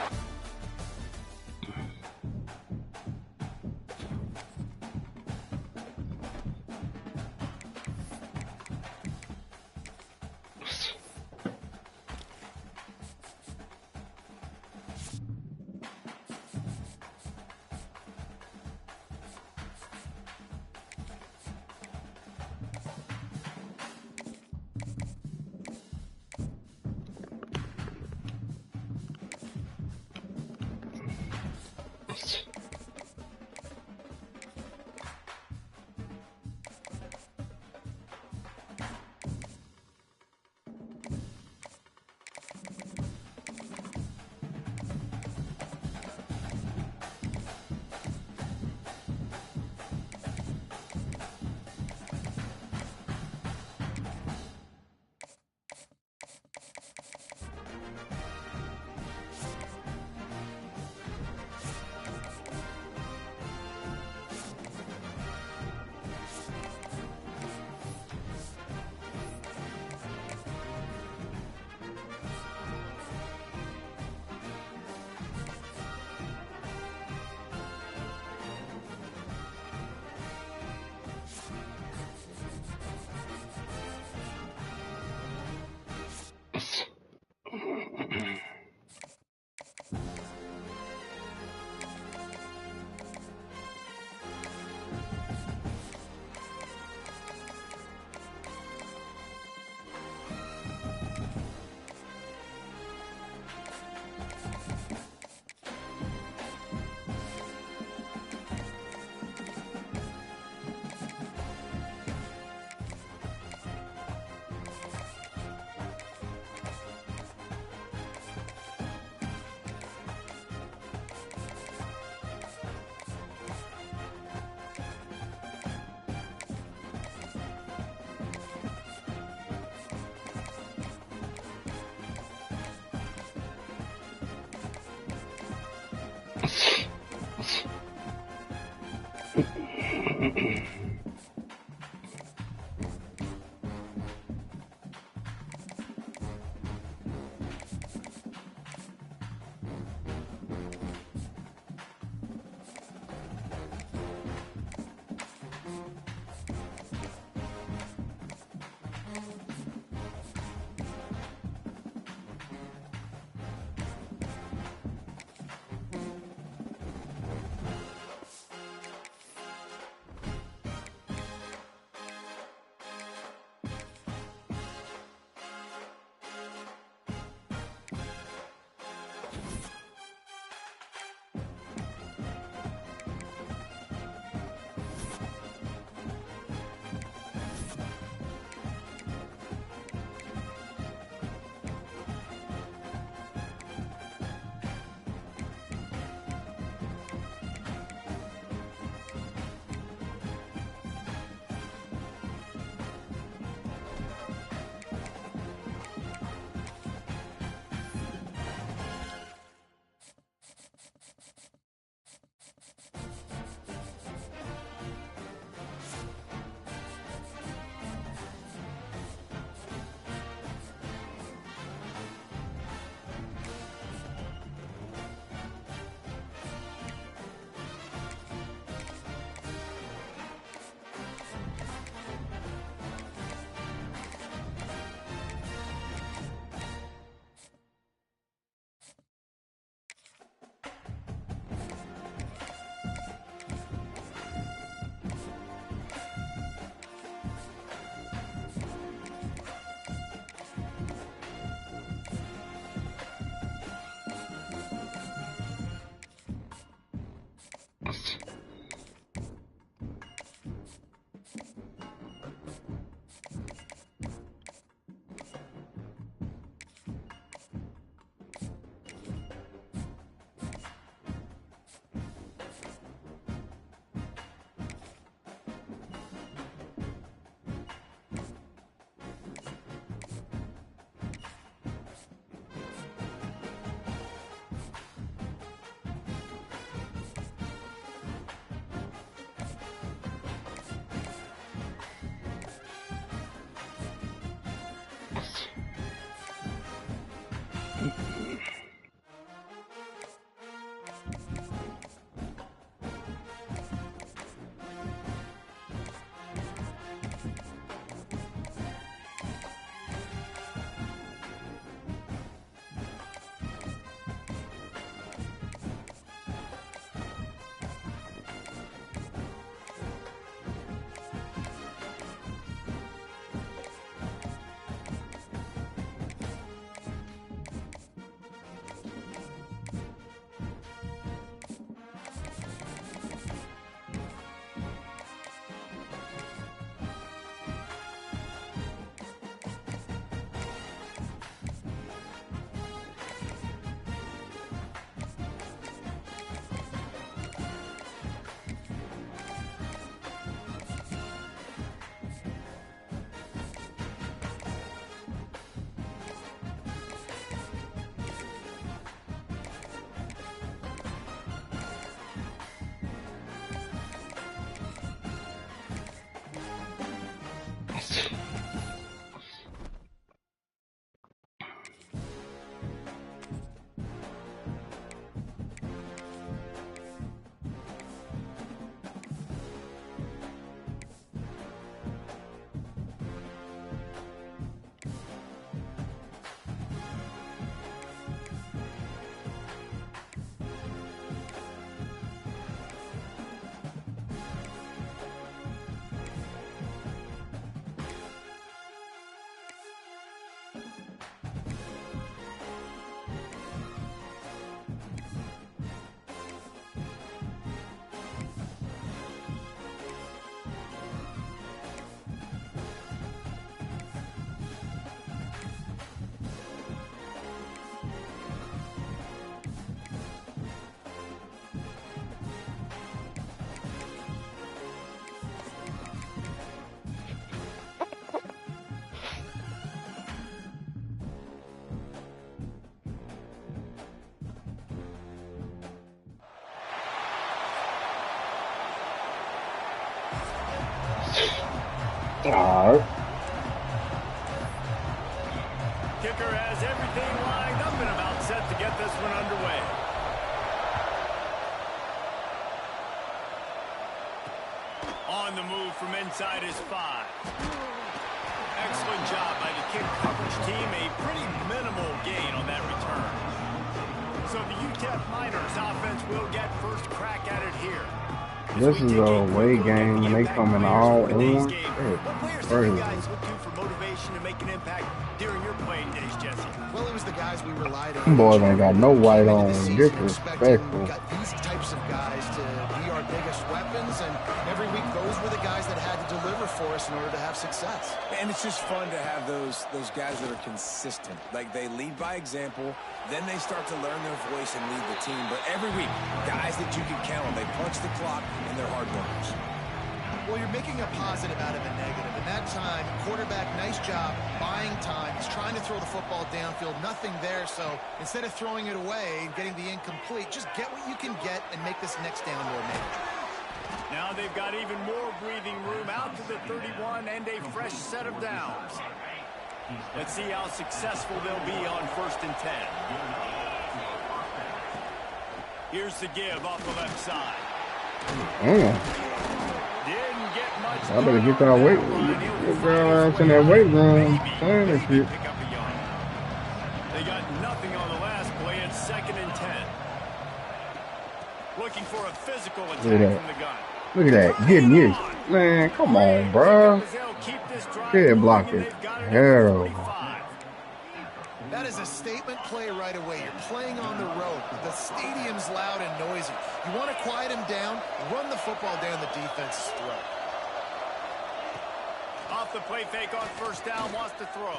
Alright. Kicker has everything lined up and about set to get this one underway. On the move from inside his 5. Excellent job by the kick coverage team. A pretty minimal gain on that return. So the UTEP Miners offense will get first crack at it here. This is a away game and they coming all on. What players do you guys look to for motivation to make an impact during your playing days, Jesse? Well, it was the guys we relied on. Them boys ain't got no white on. Disrespectful. We got these types of guys to be our biggest weapons, and every week those were the guys that had to deliver for us in order to have success. And it's just fun to have those guys that are consistent. Like, they lead by example, then they start to learn their voice and lead the team. But every week, guys that you can count on, they punch the clock and they're hard workers. Well, you're making a positive out of a negative. In that time, quarterback, nice job, buying time. He's trying to throw the football downfield, nothing there. So instead of throwing it away and getting the incomplete, just get what you can get and make this next down more manageable. Now they've got even more breathing room out to the 31 and a fresh set of downs. Let's see how successful they'll be on 1st and 10. Here's the give off the left side. Didn't get much. I better get that weight. Get girl ass in that weight room. Playing this shit. They got nothing on the last play. It's 2nd and 10. Looking for a physical attack from the gun. Look at that. Getting used. Man, come on, bro. Kid blocked it. Hell. That is a statement play right away. You're playing on the road. The stadium's loud and noisy. You want to quiet him down, run the football down the defense's throat. Off the play fake on 1st down, wants to throw.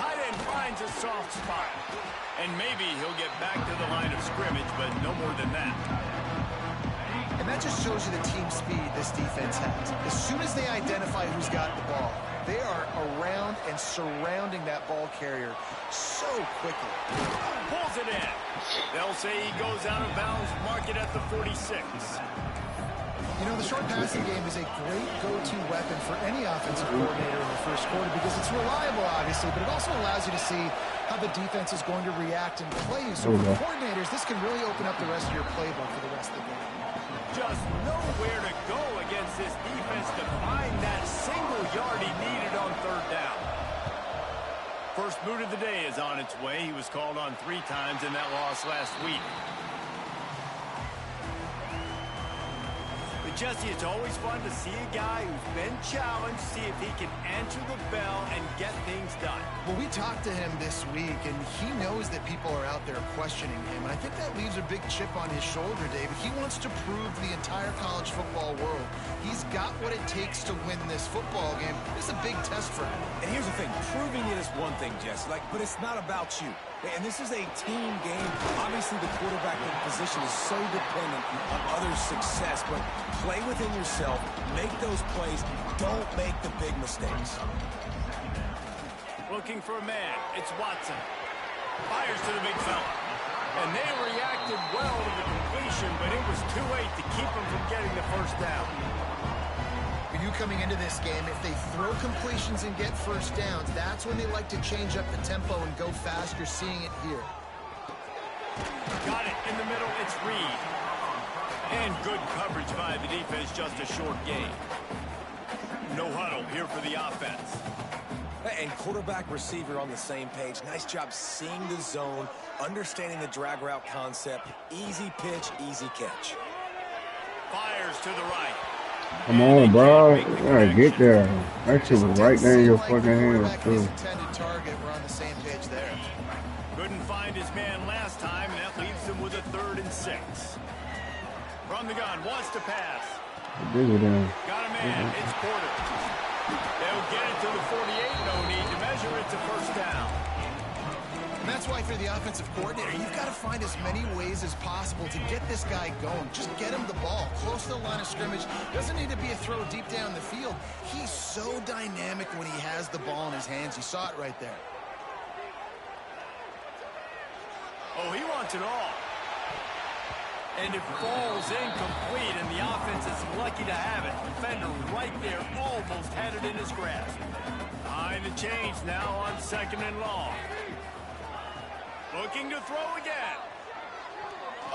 Tight end finds a soft spot. And maybe he'll get back to the line of scrimmage, but no more than that. And that just shows you the team speed this defense has. As soon as they identify who's got the ball, they are around and surrounding that ball carrier so quickly. Pulls it in. They'll say he goes out of bounds, mark it at the 46. You know, the short passing game is a great go-to weapon for any offensive coordinator in the first quarter because it's reliable, obviously, but it also allows you to see how the defense is going to react and play you. So for coordinators, this can really open up the rest of your playbook for the rest of the game. Just nowhere to go against this defense to find that single yard he needed on third down. First boot of the day is on its way. He was called on 3 times in that loss last week. But Jesse, it's always fun to see a guy who's been challenged, see if he can answer the bell and get things done. Well, we talked to him this week, and he knows that people are out there questioning him, and I think that leaves a big chip on his shoulder, David. He wants to prove to the entire college football world he's got what it takes to win this football game. This is a big test for him. And here's the thing, proving it is one thing, Jesse, but it's not about you. And this is a team game. Obviously, the quarterback position is so dependent on others' success, but play within yourself, make those plays, don't make the big mistakes. Looking for a man, it's Watson. Fires to the big fella. And they reacted well to the completion, but it was too late to keep him from getting the first down. For you coming into this game, if they throw completions and get first downs, that's when they like to change up the tempo and go fast. You're seeing it here. Got it in the middle, it's Reed. And good coverage by the defense, just a short gain. No huddle here for the offense. And quarterback receiver on the same page. Nice job seeing the zone, understanding the drag route concept. Easy pitch, easy catch. Fires to the right. Come on, bro. You gotta get there. That shit was right there in your fucking hands, too. Target. We're on the same page there. Couldn't find his man last time, and that leaves him with a 3rd and 6. From the gun, wants to pass. Got a man, it's Porter. They'll get it to the 48, no need to measure it to first down. And that's why for the offensive coordinator, you've got to find as many ways as possible to get this guy going. Just get him the ball close to the line of scrimmage. Doesn't need to be a throw deep down the field. He's so dynamic when he has the ball in his hands. You saw it right there. Oh, he wants it all. And it falls incomplete, and the offense is lucky to have it. Defender right there almost had it in his grasp. Behind the chains now on 2nd and long. Looking to throw again.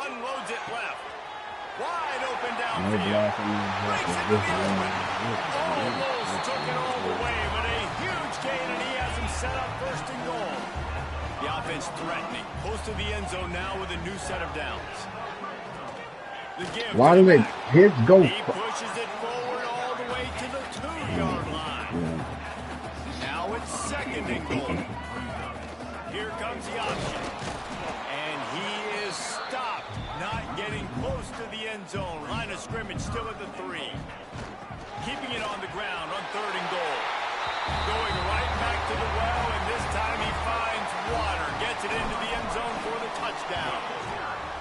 Unloads it left. Wide open downfield. Breaks into the open. Almost took it all the way, but a huge gain, and he has him set up 1st and goal. The offense threatening. Close to the end zone now with a new set of downs. Why do they hit go? He pushes it forward all the way to the 2-yard line. Now it's 2nd and goal. Here comes the option. And he is stopped. Not getting close to the end zone. Line of scrimmage still at the 3. Keeping it on the ground on 3rd and goal. Going right back to the well, and this time he finds water. Gets it into the end zone for the touchdown.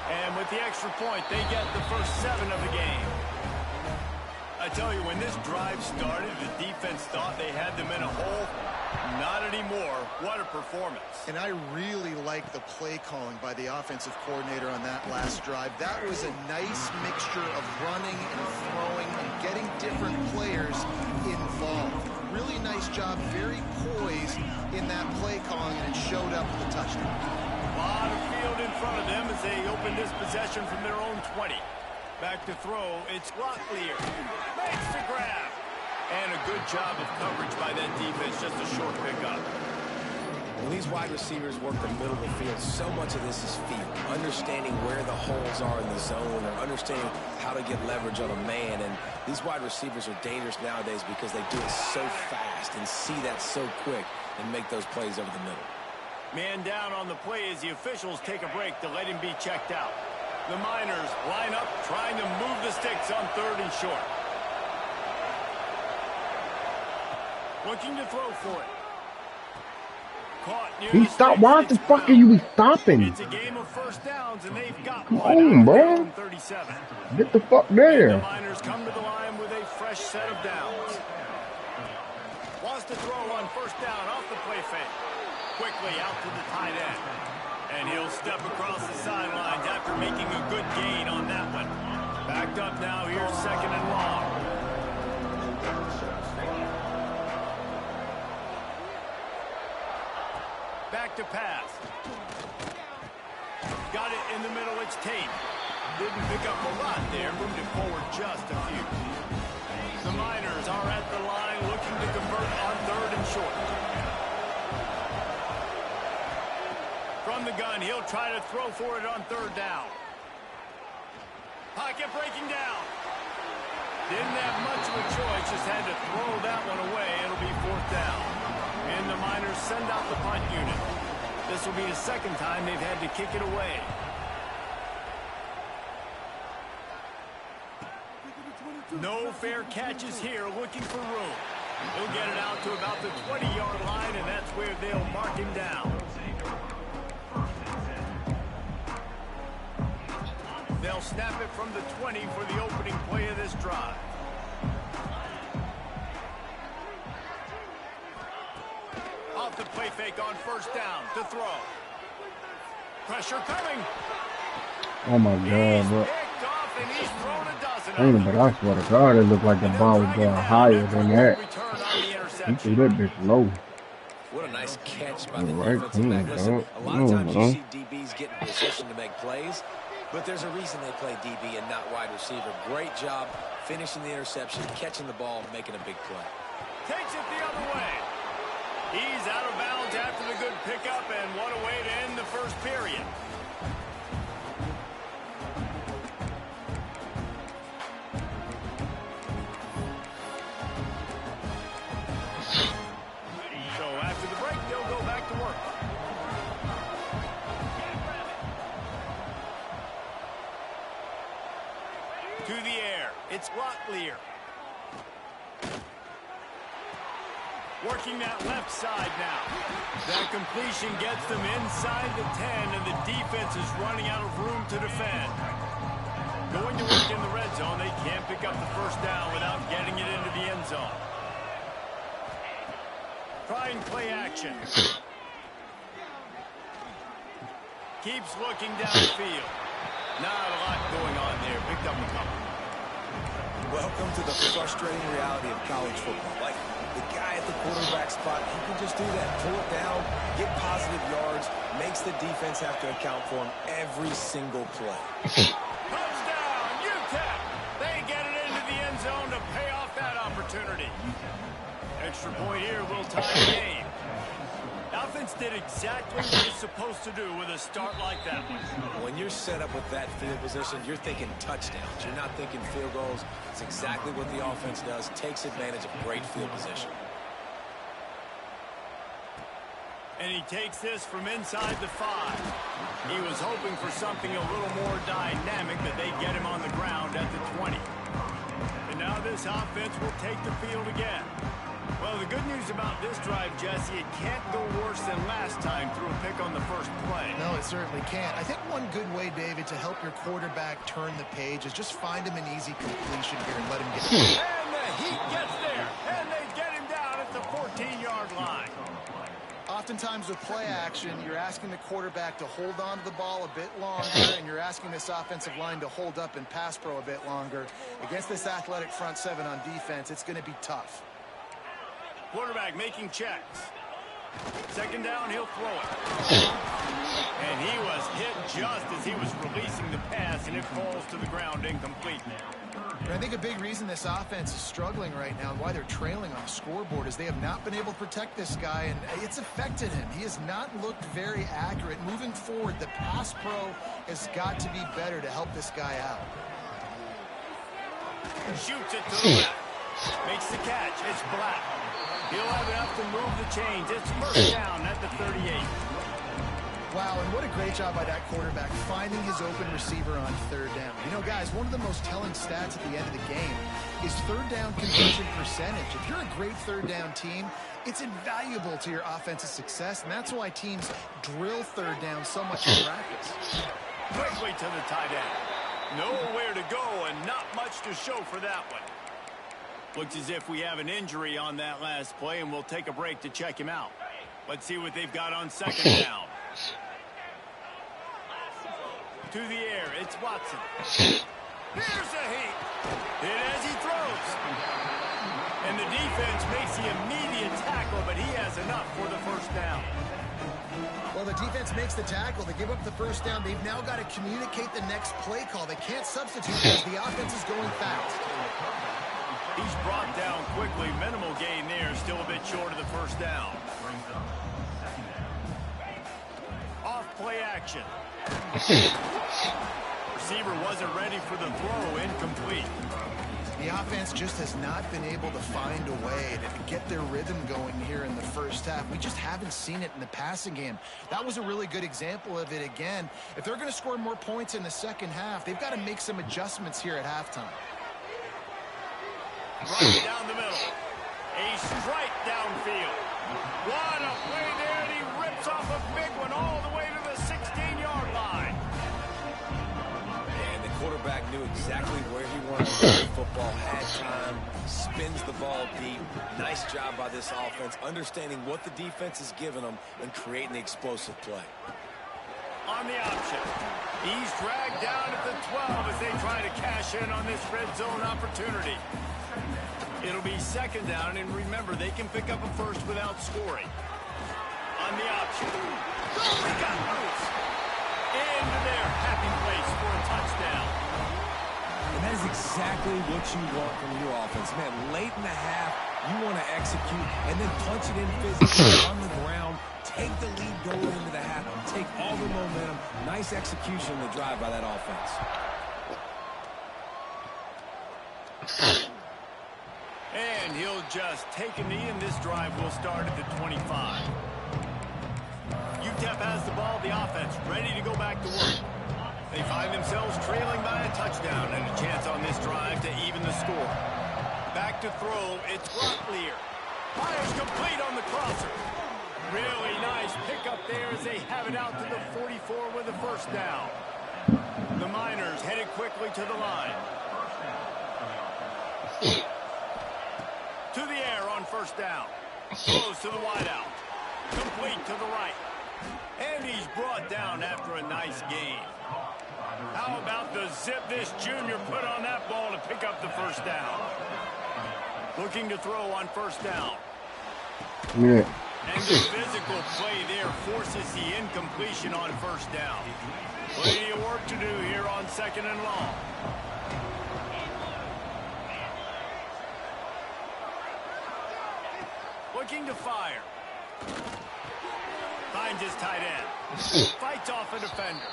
And with the extra point, they get the first 7 of the game. I tell you, when this drive started, the defense thought they had them in a hole. Not anymore. What a performance. And I really like the play calling by the offensive coordinator on that last drive. That was a nice mixture of running and throwing and getting different players involved. Really nice job, very poised in that play calling, and it showed up with a touchdown. A lot of field in front of them as they open this possession from their own 20. Back to throw, it's Locklear. Makes the grab. And a good job of coverage by that defense, just a short pickup. When these wide receivers work the middle of the field, so much of this is feel. Understanding where the holes are in the zone, or understanding how to get leverage on a man. And these wide receivers are dangerous nowadays because they do it so fast and see that so quick and make those plays over the middle. Man down on the play as the officials take a break to let him be checked out. The Miners line up, trying to move the sticks on 3rd and short. Looking to throw for it. Caught near He stopped. Why the fuck are you stopping? It's a game of first downs, and they've got Come one on, bro. 37. Get the fuck The there. Miners come to the line with a fresh set of downs. Wants to throw on 1st down off the play fake. Quickly out to the tight end. And he'll step across the sidelines after making a good gain on that one. Backed up now. Here's 2nd and long. Back to pass. Got it in the middle. It's Tate. Didn't pick up a lot there. Moved it forward just a few. The Miners are at the line looking to convert on 3rd and short. From the gun, he'll try to throw for it on 3rd down. Pocket breaking down. Didn't have much of a choice, just had to throw that one away. It'll be 4th down. And the Miners send out the punt unit. This will be the 2nd time they've had to kick it away. No fair catches here, looking for room. He'll get it out to about the 20-yard line, and that's where they'll mark him down. They'll snap it from the 20 for the opening play of this drive. Off the play fake on 1st down to throw. Pressure coming. Oh my God, bro. Picked off and he's thrown a dozen. Damn, but I swear to God, it looked like the ball was going higher than that. He threw that bitch low. What a nice catch by the Right, defensive back. Listen, a lot of times man. you see DBs get in position to make plays, but there's a reason they play DB and not wide receiver. Great job finishing the interception, catching the ball, making a big play. Takes it the other way. He's out of bounds after the good pickup, and what a way to end the 1st period. So after the break, they'll go back to work. To the air, it's Rotlier. Working that left side now. That completion gets them inside the 10, and the defense is running out of room to defend. Going to work in the red zone, they can't pick up the 1st down without getting it into the end zone. Try and play action. Keeps looking downfield. Not a lot going on there. Picked up a couple. Welcome to the frustrating reality of college football. Like, the guy at the quarterback spot, he can just do that. Pull it down, get positive yards, makes the defense have to account for him every single play. Touchdown, UTEP! They get it into the end zone to pay off that opportunity. Extra point here will tie the game. Offense did exactly what it's supposed to do with a start like that. When you're set up with that field position, you're thinking touchdowns. You're not thinking field goals. It's exactly what the offense does. Takes advantage of great field position. And he takes this from inside the 5. He was hoping for something a little more dynamic, that they get him on the ground at the 20. And now this offense will take the field again. Well, the good news about this drive, Jesse, it can't go worse than last time through a pick on the 1st play. No, it certainly can't. I think one good way, David, to help your quarterback turn the page is just find him an easy completion here and let him get it. And the heat gets there, and they get him down at the 14-yard line. Oftentimes with play action, you're asking the quarterback to hold on to the ball a bit longer, and you're asking this offensive line to hold up and pass pro a bit longer. Against this athletic front 7 on defense, it's going to be tough. Quarterback making checks. 2nd down, he'll throw it. And he was hit just as he was releasing the pass, and it falls to the ground incomplete. I think a big reason this offense is struggling right now and why they're trailing on the scoreboard is they have not been able to protect this guy, and it's affected him. He has not looked very accurate. Moving forward, the pass pro has got to be better to help this guy out. Shoots it to the left. Makes the catch. It's Black. He'll have enough to move the chains. It's 1st down at the 38. Wow, and what a great job by that quarterback finding his open receiver on 3rd down. You know, guys, one of the most telling stats at the end of the game is 3rd down conversion percentage. If you're a great 3rd down team, it's invaluable to your offensive success, and that's why teams drill 3rd down so much in practice. Quickly to the tight end. Nowhere to go and not much to show for that one. Looks as if we have an injury on that last play, and we'll take a break to check him out. Let's see what they've got on 2nd down. To the air, it's Watson. Here's the heat. Hit as he throws. And the defense makes the immediate tackle, but he has enough for the first down. Well, the defense makes the tackle. They give up the first down. They've now got to communicate the next play call. They can't substitute because the offense is going fast. He's brought down quickly. Minimal gain there. Still a bit short of the first down. Off play action. Receiver wasn't ready for the throw. Incomplete. The offense just has not been able to find a way to get their rhythm going here in the first half. We just haven't seen it in the passing game. That was a really good example of it again. If they're going to score more points in the second half, they've got to make some adjustments here at halftime. Right down the middle. A strike downfield. What a play there, and he rips off a big one all the way to the 16-yard line. And the quarterback knew exactly where he wanted to play football, had time, spins the ball deep. Nice job by this offense, understanding what the defense is giving them and creating the explosive play. On the option. He's dragged down at the 12 as they try to cash in on this red zone opportunity. It'll be second down, and remember, they can pick up a first without scoring. On the option. He got loose. Into their happy place for a touchdown. And that is exactly what you want from your offense. Man, late in the half, you want to execute and then punch it in physically on the ground, take the lead going into the half, take all the momentum. Nice execution in the drive by that offense. And he'll just take a knee, and this drive will start at the 25. UTEP has the ball, the offense, ready to go back to work. They find themselves trailing by a touchdown and a chance on this drive to even the score. Back to throw, it's Rocklear. Fires complete on the crosser. Really nice pickup there as they have it out to the 44 with a first down. The Miners headed quickly to the line. To the air on first down. Throws to the wideout. Complete to the right. And he's brought down after a nice gain. How about the zip this junior put on that ball to pick up the first down? Looking to throw on first down. Yeah. And the physical play there forces the incompletion on first down. Plenty of work to do here on second and long. Looking to fire. Finds his tight end. Fights off a defender.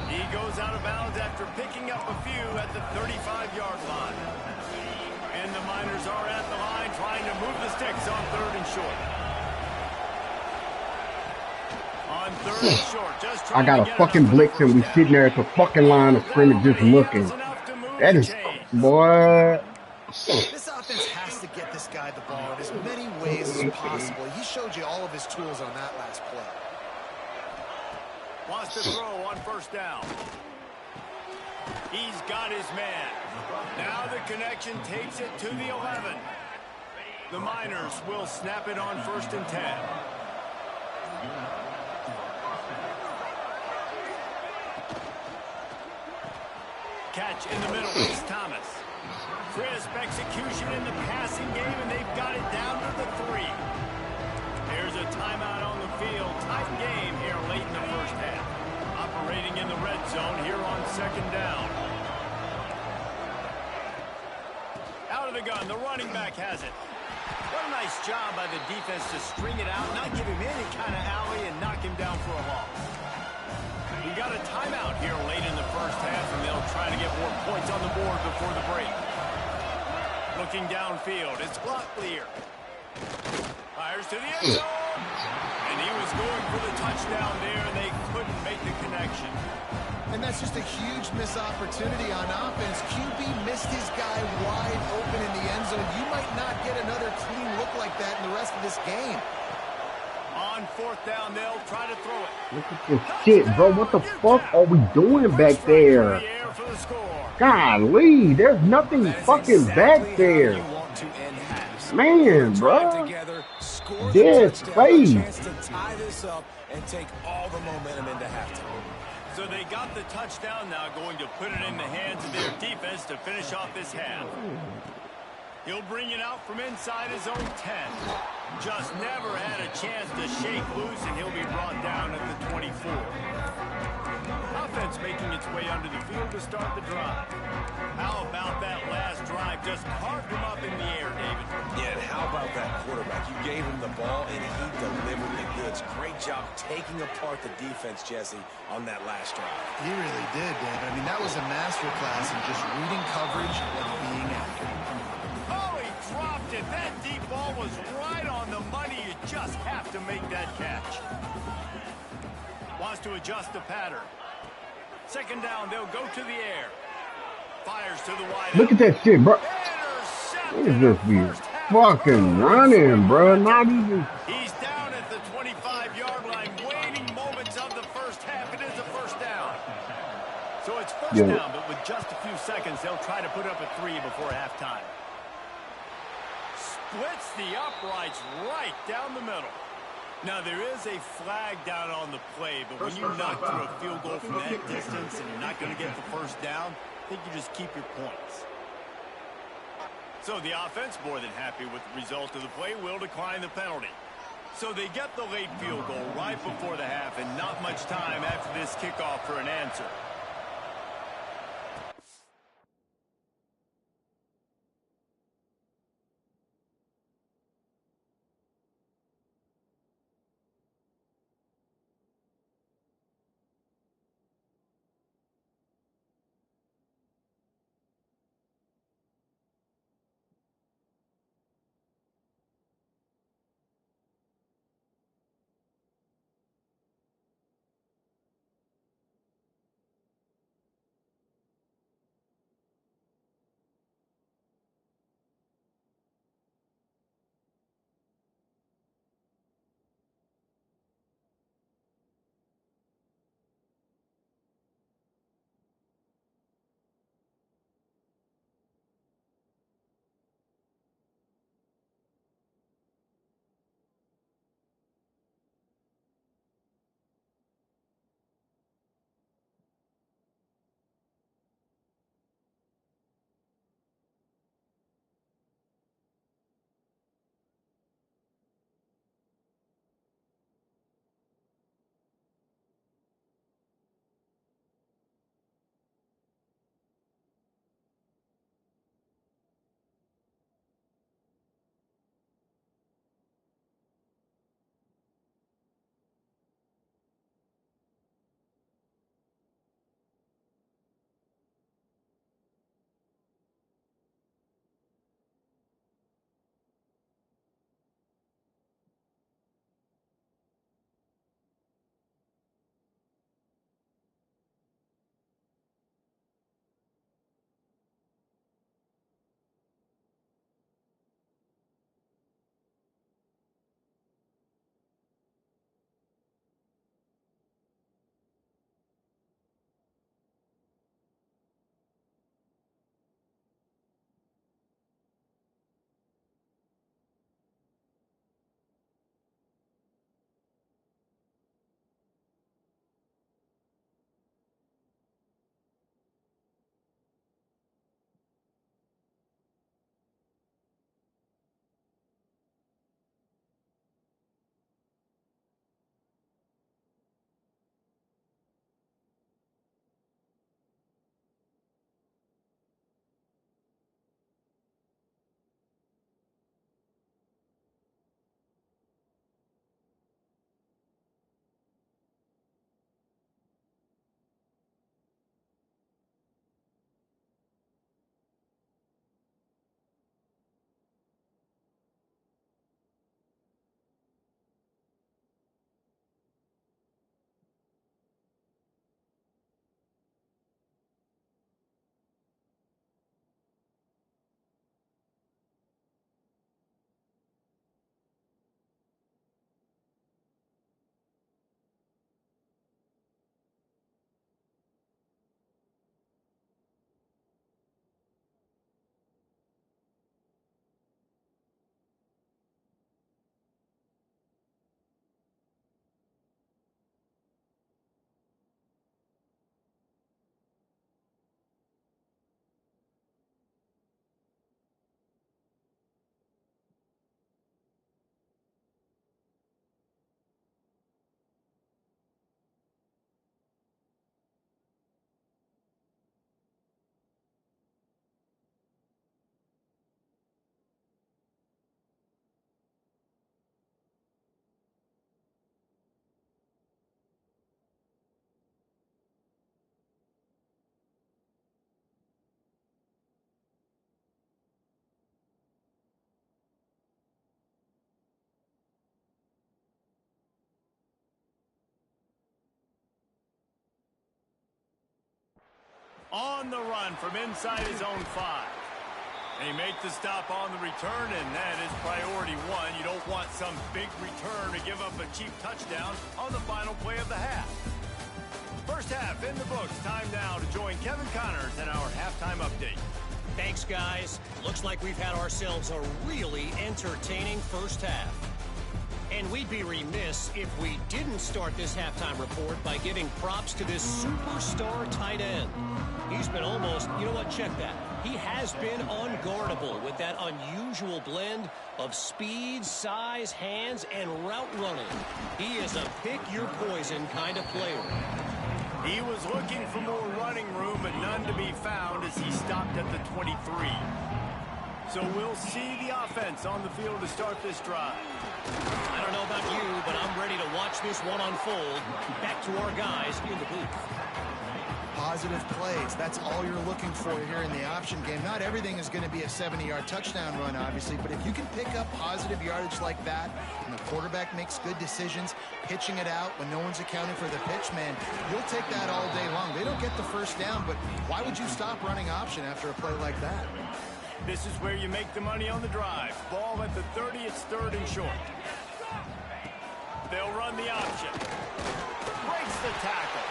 He goes out of bounds after picking up a few at the 35-yard line. And the Miners are at the line trying to move the sticks on third and short. On third and short, just trying I got to a get fucking blitz and we sitting there at the fucking line of scrimmage just looking. That is, boy. This offense has to get this guy the ball in as many ways as possible. He showed you all of his tools on that last play. Wants to throw on first down. He's got his man. Now the connection takes it to the 11. The Miners will snap it on first and 10. Catch in the middle is Thomas. Crisp execution in the passing game, and they've got it down to the 3. There's a timeout on the field. Tight game here late in the first half. Operating in the red zone here on second down. Out of the gun, the running back has it. What a nice job by the defense to string it out, not give him any kind of alley, and knock him down for a loss. We got a timeout here late in the first half, and they'll try to get more points on the board before the break. Looking downfield, it's Locklear. Fires to the end zone. And he was going for the touchdown there, and they couldn't make the connection. And that's just a huge missed opportunity on offense. QB missed his guy wide open in the end zone. You might not get another clean look like that in the rest of this game. On fourth down, they'll try to throw it. Look at this shit, bro. What the fuck are we doing back there? Golly, there's nothing fucking back there. Man, bro. Dead space. To tie this up and take all the momentum into halftime. So they got the touchdown now, going to put it in the hands of their defense to finish off this half. He'll bring it out from inside his own 10. Just never had a chance to shake loose, and he'll be brought down at the 24. Offense making its way under the field to start the drive. How about that last drive? Just carved him up in the air, David. Yeah, and how about that quarterback? You gave him the ball, and he delivered the goods. Great job taking apart the defense, Jesse, on that last drive. He really did, David. I mean, that was a masterclass in just reading coverage and being accurate. Oh, he dropped it. That deep ball was right on the money. You just have to make that catch. Wants to adjust the pattern. Second down, they'll go to the air. Fires to the wide. Look at that shit, bro. What is this be fucking running, bro? Not even. He's down at the 25-yard line, waiting moments of the first half. It is a first down. So it's first down, but with just a few seconds, they'll try to put up a 3 before halftime. Splits the uprights right down the middle. Now, there is a flag down on the play, but when you knock through a field goal from that distance and you're not going to get the first down, I think you just keep your points. So the offense, more than happy with the result of the play, will decline the penalty. So they get the late field goal right before the half, and not much time after this kickoff for an answer. On the run from inside his own 5. They make the stop on the return, and that is priority one. You don't want some big return to give up a cheap touchdown on the final play of the half. First half in the books. Time now to join Kevin Connors in our halftime update. Thanks, guys. Looks like we've had ourselves a really entertaining first half. And we'd be remiss if we didn't start this halftime report by giving props to this superstar tight end. He's been almost, you know what, check that. He has been unguardable with that unusual blend of speed, size, hands, and route running. He is a pick-your-poison kind of player. He was looking for more running room, but none to be found as he stopped at the 23. So we'll see the offense on the field to start this drive. I don't know about you, but I'm ready to watch this one unfold. Back to our guys in the booth. Positive plays. That's all you're looking for here in the option game. Not everything is going to be a 70-yard touchdown run, obviously, but if you can pick up positive yardage like that, and the quarterback makes good decisions, pitching it out when no one's accounting for the pitch, man, you'll take that all day long. They don't get the first down, but why would you stop running option after a play like that? This is where you make the money on the drive. Ball at the 30, it's 3rd and short. They'll run the option. Breaks the tackle.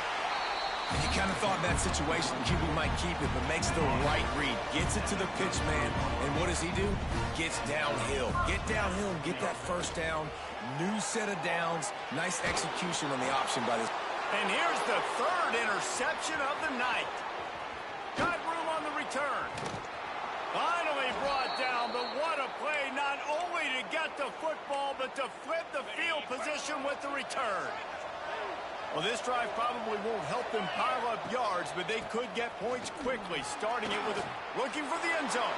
You kind of thought in that situation QB might keep it, but makes the right read. Gets it to the pitch man, and what does he do? Gets downhill. Get downhill and get that first down. New set of downs. Nice execution on the option by this. And here's the 3rd interception of the night. Got room on the return. Finally brought down, but what a play, not only to get the football, but to flip the field position with the return. Well, this drive probably won't help them pile up yards, but they could get points quickly, starting it with looking for the end zone.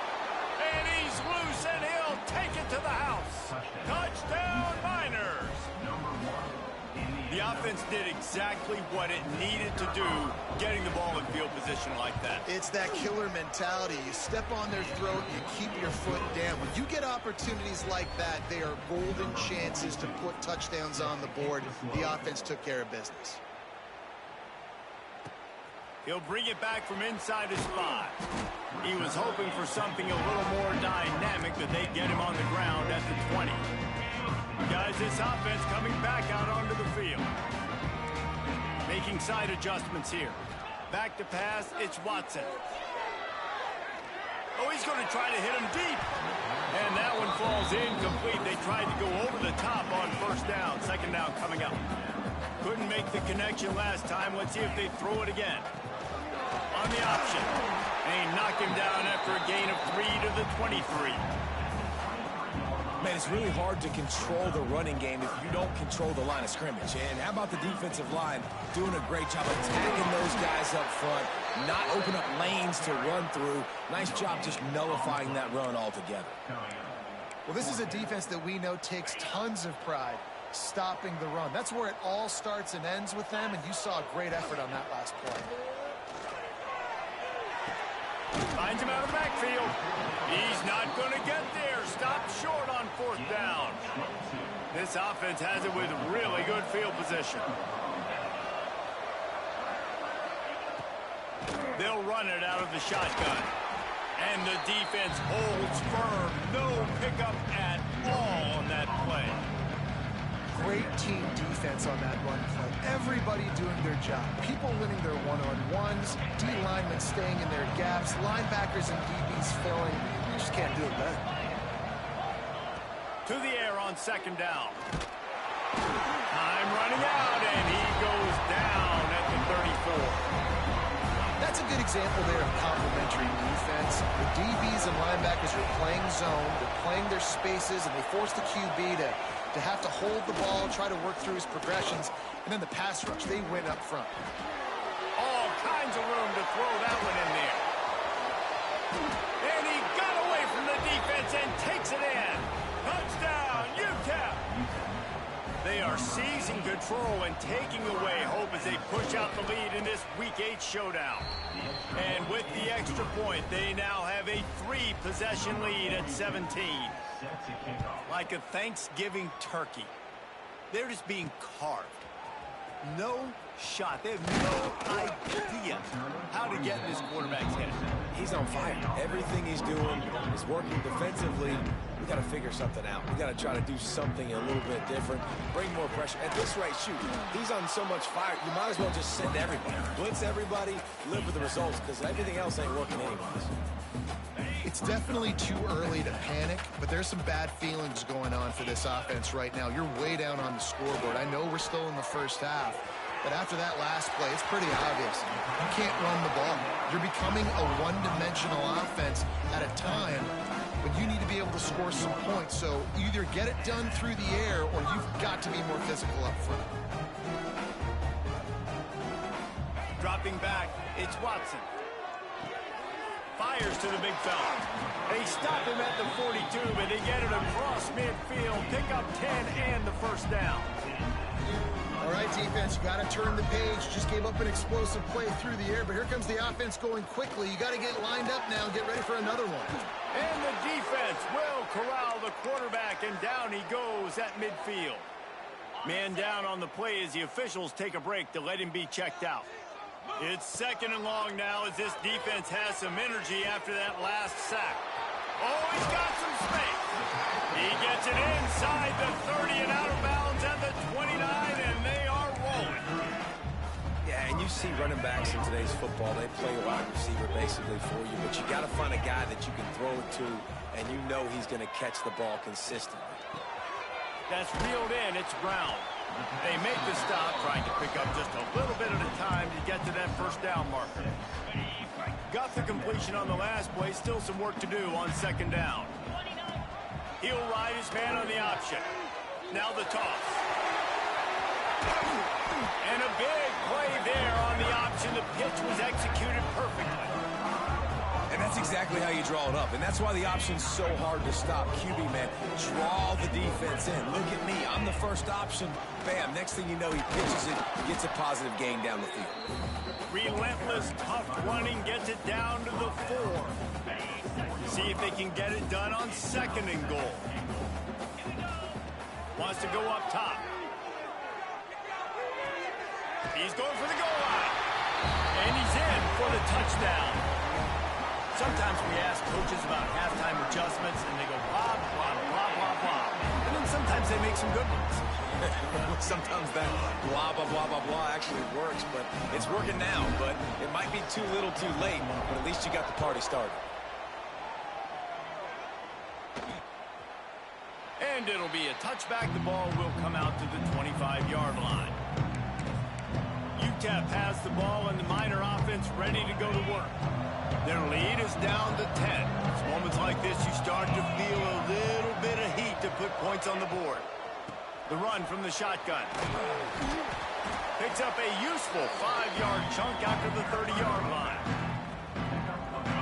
And he's loose, and he'll take it to the house. Touchdown, Miners! The offense did exactly what it needed to do, getting the ball in field position like that. It's that killer mentality. You step on their throat, you keep your foot down. When you get opportunities like that, they are golden chances to put touchdowns on the board. The offense took care of business. He'll bring it back from inside his 5. He was hoping for something a little more dynamic, that they'd get him on the ground at the 20. Guys, this offense coming back out onto the field. Making side adjustments here. Back to pass, it's Watson. Oh, he's going to try to hit him deep. And that one falls incomplete. They tried to go over the top on first down. Second down coming up. Couldn't make the connection last time. Let's see if they throw it again. On the option. And he knocked him down after a gain of 3 to the 23. Man, it's really hard to control the running game if you don't control the line of scrimmage. And how about the defensive line doing a great job attacking those guys up front, not open up lanes to run through. Nice job just nullifying that run altogether. Well, this is a defense that we know takes tons of pride stopping the run. That's where it all starts and ends with them, and you saw a great effort on that last play. Finds him out of the backfield. He's not going to get there. Stopped short on 4th down. This offense has it with really good field position. They'll run it out of the shotgun. And the defense holds firm. No pickup at all on that play. Great team defense on that run play. Everybody doing their job. People winning their one-on-ones, D linemen staying in their gaps, linebackers and DBs filling. You just can't do it better. To the air on 2nd down. Time running out, and he goes down at the 34. That's a good example there of complementary defense. The DBs and linebackers are playing zone, they're playing their spaces, and they force the QB to have to hold the ball, try to work through his progressions, and then the pass rush, they win up front. All kinds of room to throw that one in there. And he got away from the defense and takes it in. Touchdown, UTEP! They are seizing control and taking away hope as they push out the lead in this Week 8 showdown. And with the extra point, they now have a 3-possession lead at 17. Like a Thanksgiving turkey. They're just being carved. No shot. They have no idea how to get in this quarterback's head. He's on fire. Everything he's doing is working defensively. We got to figure something out. We got to try to do something a little bit different. Bring more pressure. At this rate, shoot, he's on so much fire, you might as well just send everybody. Blitz everybody, live with the results, because everything else ain't working anyways. It's definitely too early to panic, but there's some bad feelings going on for this offense right now. You're way down on the scoreboard. I know we're still in the first half, but after that last play, it's pretty obvious. You can't run the ball. You're becoming a one-dimensional offense at a time when you need to be able to score some points. So either get it done through the air or you've got to be more physical up front. Dropping back, it's Watson. Fires to the big fella. They stop him at the 42, but they get it across midfield. Pick up 10 and the first down. All right, defense, you got to turn the page. Just gave up an explosive play through the air, but here comes the offense going quickly. You got to get lined up now and get ready for another one. And the defense will corral the quarterback, and down he goes at midfield. Man down on the play as the officials take a break to let him be checked out. It's second and long now as this defense has some energy after that last sack. Oh, he's got some space. He gets it inside the 30 and out of bounds at the 29, and they are rolling. Yeah, and you see running backs in today's football, they play a wide receiver basically for you, but you got to find a guy that you can throw it to, and you know he's going to catch the ball consistently. That's reeled in. It's Brown. They make the stop, trying to pick up just a little bit at a time to get to that first down marker. Got the completion on the last play. Still some work to do on second down. He'll ride his man on the option. Now the toss. And a big play there on the option. The pitch was executed perfectly. And that's exactly how you draw it up. And that's why the option's so hard to stop. QB, man, draw the defense in. Look at me. I'm the first option. Bam. Next thing you know, he pitches it, gets a positive gain down the field. Relentless, tough running gets it down to the 4. See if they can get it done on second and goal. Wants to go up top. He's going for the goal line. And he's in for the touchdown. Sometimes we ask coaches about halftime adjustments, and they go blah, blah, blah, blah, blah. And then sometimes they make some good ones. Sometimes that blah, blah, blah, blah, blah actually works, but it's working now. But it might be too little too late, but at least you got the party started. And it'll be a touchback. The ball will come out to the 25-yard line. UTEP has the ball, and the Miner offense ready to go to work. Their lead is down to 10. It's moments like this you start to feel a little bit of heat to put points on the board. The run from the shotgun. Picks up a useful 5-yard chunk after the 30-yard line.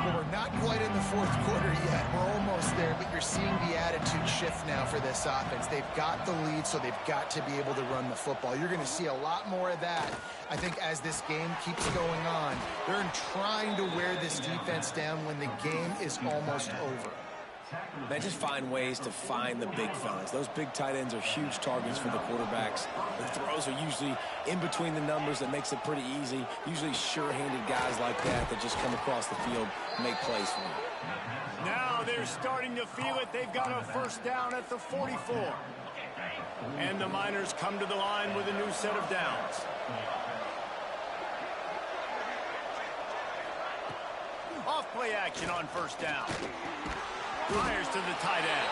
Well, we're not quite in the fourth quarter yet. We're almost there, but you're seeing the attitude shift now for this offense. They've got the lead, so they've got to be able to run the football. You're going to see a lot more of that, I think, as this game keeps going on. They're trying to wear this defense down when the game is almost over. Man, just find ways to find the big fellas. Those big tight ends are huge targets for the quarterbacks. The throws are usually in between the numbers. That makes it pretty easy. Usually sure-handed guys like that just come across the field and make plays for you. Now they're starting to feel it. They've got a first down at the 44. And the Miners come to the line with a new set of downs. Off play action on first down. Fires to the tight end.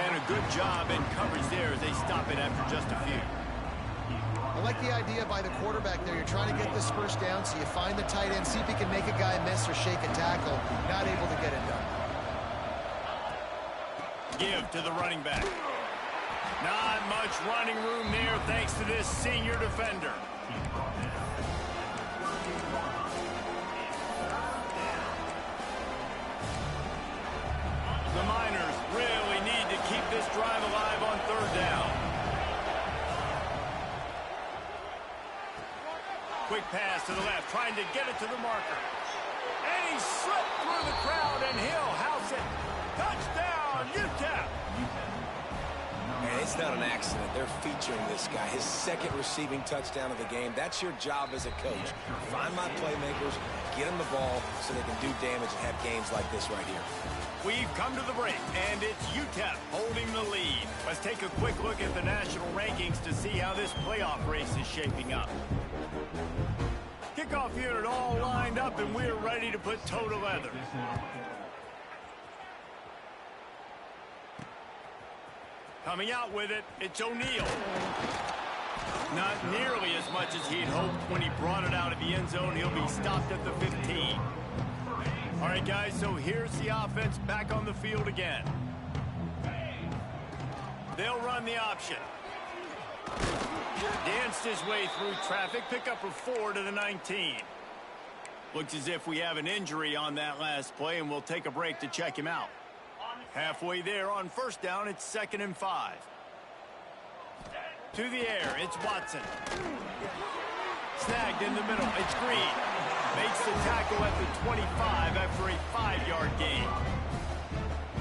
And a good job in coverage there as they stop it after just a few. I like the idea by the quarterback there. You're trying to get this first down, so you find the tight end, see if he can make a guy miss or shake a tackle. Not able to get it done. Give to the running back. Not much running room there thanks to this senior defender. The Miners really need to keep this drive alive on third down. Quick pass to the left, trying to get it to the marker. And he slipped through the crowd, and he'll house it. Touchdown, UTEP! And it's not an accident. They're featuring this guy. His second receiving touchdown of the game. That's your job as a coach. Find my playmakers, get them the ball so they can do damage and have games like this right here. We've come to the break, and it's UTEP holding the lead. Let's take a quick look at the national rankings to see how this playoff race is shaping up. Kickoff unit all lined up, and we're ready to put toe to leather. Coming out with it, it's O'Neal. Not nearly as much as he'd hoped when he brought it out of the end zone. He'll be stopped at the 15. All right, guys, so here's the offense back on the field again. They'll run the option. Danced his way through traffic, pick up a 4 to the 19. Looks as if we have an injury on that last play, and we'll take a break to check him out. Halfway there on first down, it's 2nd and 5. To the air, it's Watson. Snagged in the middle, it's Green. Makes the tackle at the 25 after a 5-yard gain.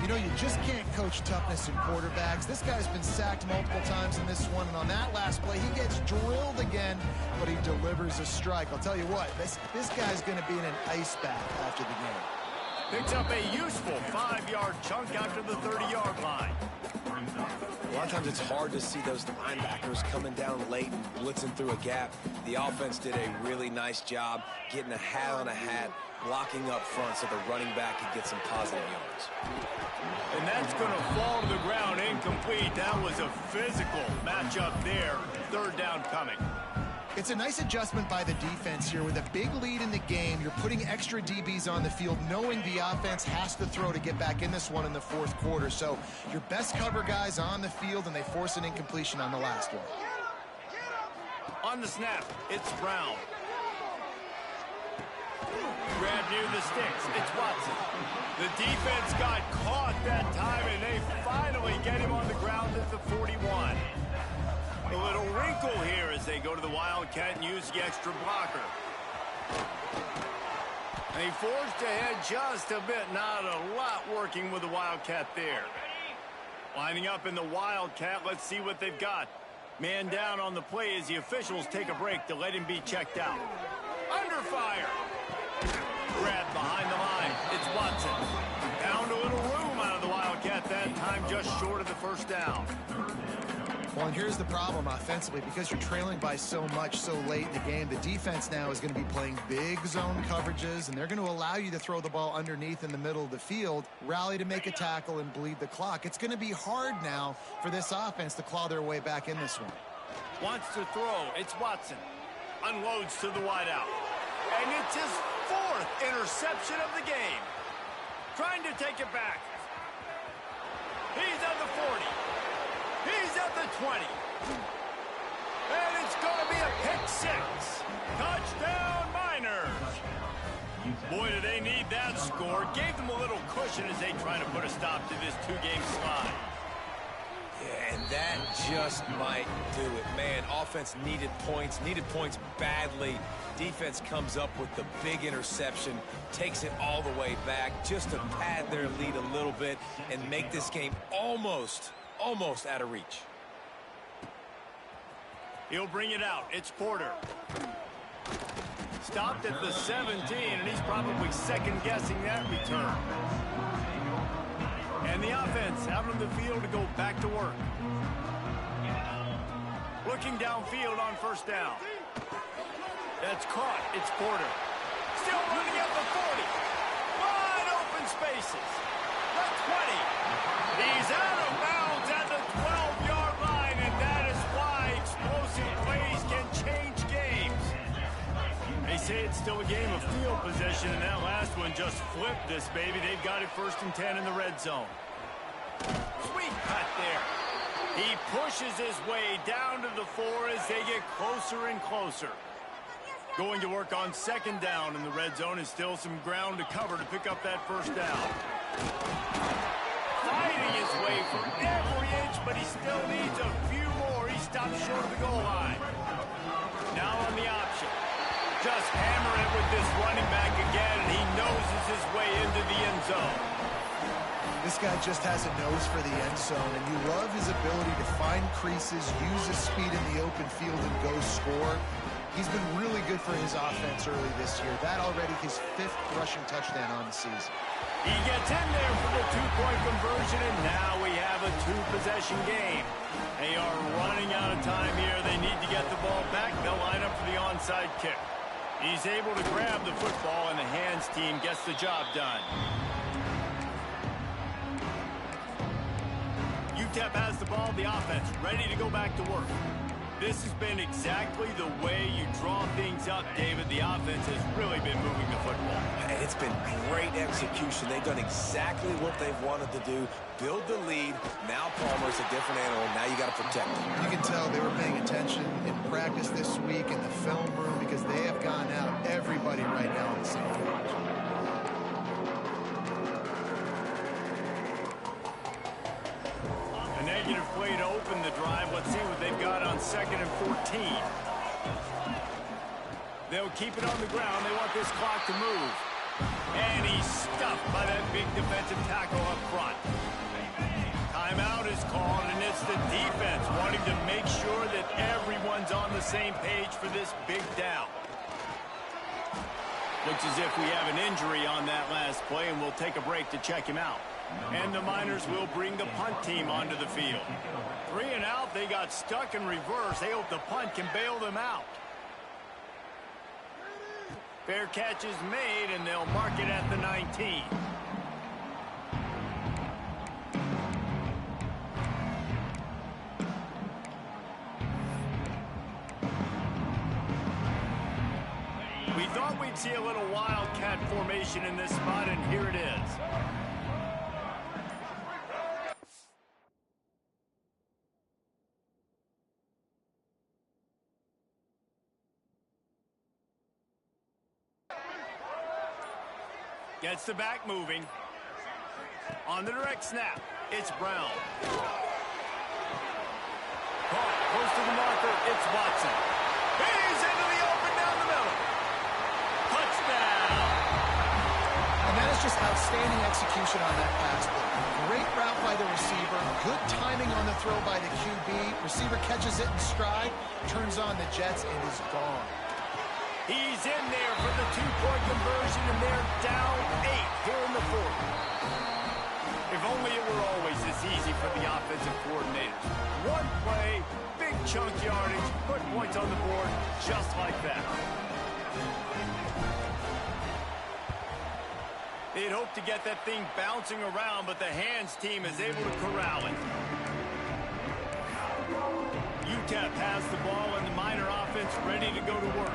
You know, you just can't coach toughness in quarterbacks. This guy's been sacked multiple times in this one, and on that last play, he gets drilled again, but he delivers a strike. I'll tell you what, this guy's going to be in an ice bath after the game. Picks up a useful 5-yard chunk after the 30-yard line. A lot of times it's hard to see those linebackers coming down late and blitzing through a gap. The offense did a really nice job getting a hat on a hat, blocking up front so the running back could get some positive yards. And that's going to fall to the ground incomplete. That was a physical matchup there. 3rd down coming. It's a nice adjustment by the defense here. With a big lead in the game, you're putting extra DBs on the field, knowing the offense has to throw to get back in this one in the 4th quarter. So your best cover guys on the field, and they force an incompletion on the last one. On the snap, it's Brown. Grab near the sticks, it's Watson. The defense got caught that time, and they finally get him on the ground at the 41. A little wrinkle here as they go to the Wildcat and use the extra blocker. They forced ahead just a bit, not a lot working with the Wildcat there. Lining up in the Wildcat, let's see what they've got. Man down on the play as the officials take a break to let him be checked out. Under fire. Grab behind the line, it's Watson. Found a little room out of the Wildcat that time, just short of the 1st down. Well, and here's the problem offensively. Because you're trailing by so much so late in the game, the defense now is going to be playing big zone coverages, and they're going to allow you to throw the ball underneath in the middle of the field, rally to make a tackle, and bleed the clock. It's going to be hard now for this offense to claw their way back in this one. Wants to throw, it's Watson. Unloads to the wideout. And it's his 4th interception of the game. Trying to take it back. He's at the 40. He's at the 20. And it's going to be a pick 6. Touchdown, Miners. Boy, do they need that score. Gave them a little cushion as they try to put a stop to this 2-game slide. Yeah, and that just might do it. Man, offense needed points badly. Defense comes up with the big interception, takes it all the way back just to pad their lead a little bit and make this game almost out of reach. He'll bring it out. It's Porter. Stopped at the 17, and he's probably second-guessing that return. And the offense out on the field to go back to work. Looking downfield on 1st down. That's caught. It's Porter. Still running at the 40. Wide open spaces. The 20. He's out of bounds at the 12-yard line, and that is why explosive plays can change games. They say it's still a game of field possession, and that last one just flipped this baby. They've got it 1st and 10 in the red zone. Sweet cut there. He pushes his way down to the 4 as they get closer and closer. Going to work on 2nd down in the red zone is still some ground to cover to pick up that 1st down. Fighting his way from every inch, but he still needs a few more. He stops short of the goal line. Now on the option. Just hammer it with this running back again, and he noses his way into the end zone. This guy just has a nose for the end zone, and you love his ability to find creases, use his speed in the open field, and go score. He's been really good for his offense early this year. That already his 5th rushing touchdown on the season. He gets in there for the 2-point conversion, and now we have a 2-possession game. They are running out of time here. They need to get the ball back. They'll line up for the onside kick. He's able to grab the football, and the hands team gets the job done. UTEP has the ball, the offense ready to go back to work. This has been exactly the way you draw things up, David. The offense has really been moving the football. And it's been great execution. They've done exactly what they've wanted to do. Build the lead. Now Palmer's a different animal. Now you got to protect him. You can tell they were paying attention in practice this week in the film room because they have gone out, everybody right now on the same page. Negative play to open the drive. Let's see what they've got on 2nd and 14. They'll keep it on the ground. They want this clock to move. And he's stuffed by that big defensive tackle up front. Timeout is called, and it's the defense wanting to make sure that everyone's on the same page for this big down. Looks as if we have an injury on that last play, and we'll take a break to check him out. And the Miners will bring the punt team onto the field. 3 and out, they got stuck in reverse. They hope the punt can bail them out. Fair catch is made, and they'll mark it at the 19. We thought we'd see a little wildcat formation in this spot, and here it is. Gets the back moving. On the direct snap, it's Brown. Caught, close to the marker, it's Watson. He's into the open down the middle. Touchdown! And that is just outstanding execution on that pass play. Great route by the receiver, good timing on the throw by the QB. Receiver catches it in stride, turns on the jets, and is gone. He's in there for the 2-point conversion, and they're down 8 here in the 4th. If only it were always this easy for the offensive coordinators. One play, big chunk yardage, put points on the board just like that. They'd hope to get that thing bouncing around, but the hands team is able to corral it. UTEP has the ball, and the Miner offense ready to go to work.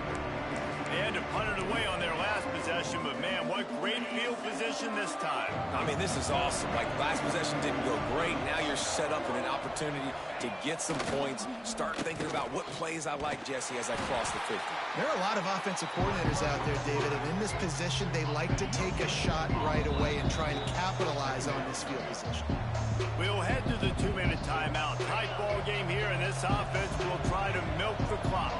They had to punt it away on their last possession, but man, what great field position this time. I mean, this is awesome. Like, last possession didn't go great. Now you're set up in an opportunity to get some points. Start thinking about what plays I like, Jesse, as I cross the 50. There are a lot of offensive coordinators out there, David, and in this position, they like to take a shot right away and try and capitalize on this field position. We'll head to the 2-minute timeout. Tight ball game here, and this offense will try to milk the clock.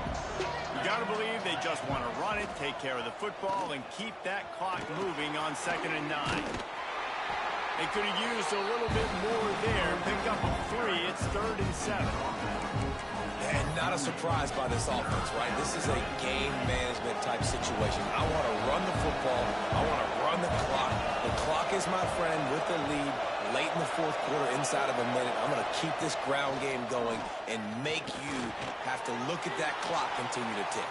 You got to believe they just want to run it, take care of the football, and keep that clock moving on 2nd and 9. They could have used a little bit more there. Pick up a 3. It's 3rd and 7. And not a surprise by this offense, right? This is a game management type situation. I want to run the football. I want to run the clock. The clock is my friend with the lead. Late in the 4th quarter, inside of a minute, I'm going to keep this ground game going and make you have to look at that clock continue to tick.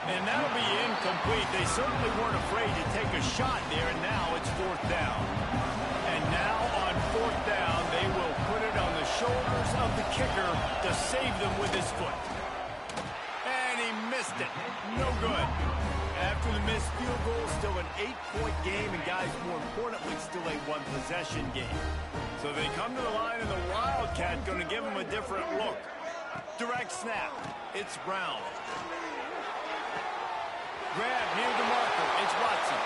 And that'll be incomplete. They certainly weren't afraid to take a shot there, and now it's 4th down. And now on 4th down, they will put it on the shoulders of the kicker to save them with his foot. And he missed it. No good. After the missed field goal, still an 8-point game, and guys, more importantly, still a 1-possession game. So they come to the line, and the Wildcat going to give them a different look. Direct snap. It's Brown. Grab near the marker. It's Watson.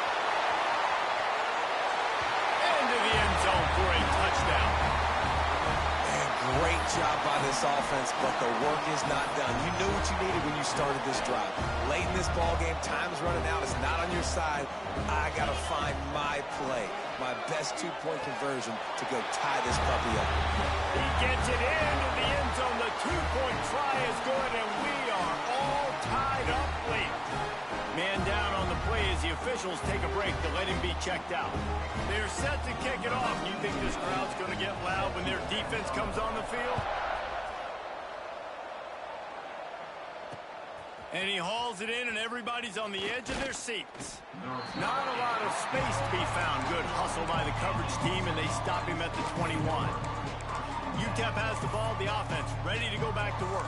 Into the end zone for a touchdown. And Great job by this offense, but the work is not done. You knew what you needed when you started this drive. Late in this ball game, time's running out. It's not on your side. I got to find my play, my best two-point conversion to go tie this puppy up. He gets it into the end zone. The two-point try is good, and we are all tied up late. Man down on the play as the officials take a break to let him be checked out. They're set to kick it off. You think this crowd's going to get loud when their defense comes on the field? And he hauls it in, and everybody's on the edge of their seats. Not a lot of space to be found. Good hustle by the coverage team, and they stop him at the 21. UTEP has the ball, the offense, ready to go back to work.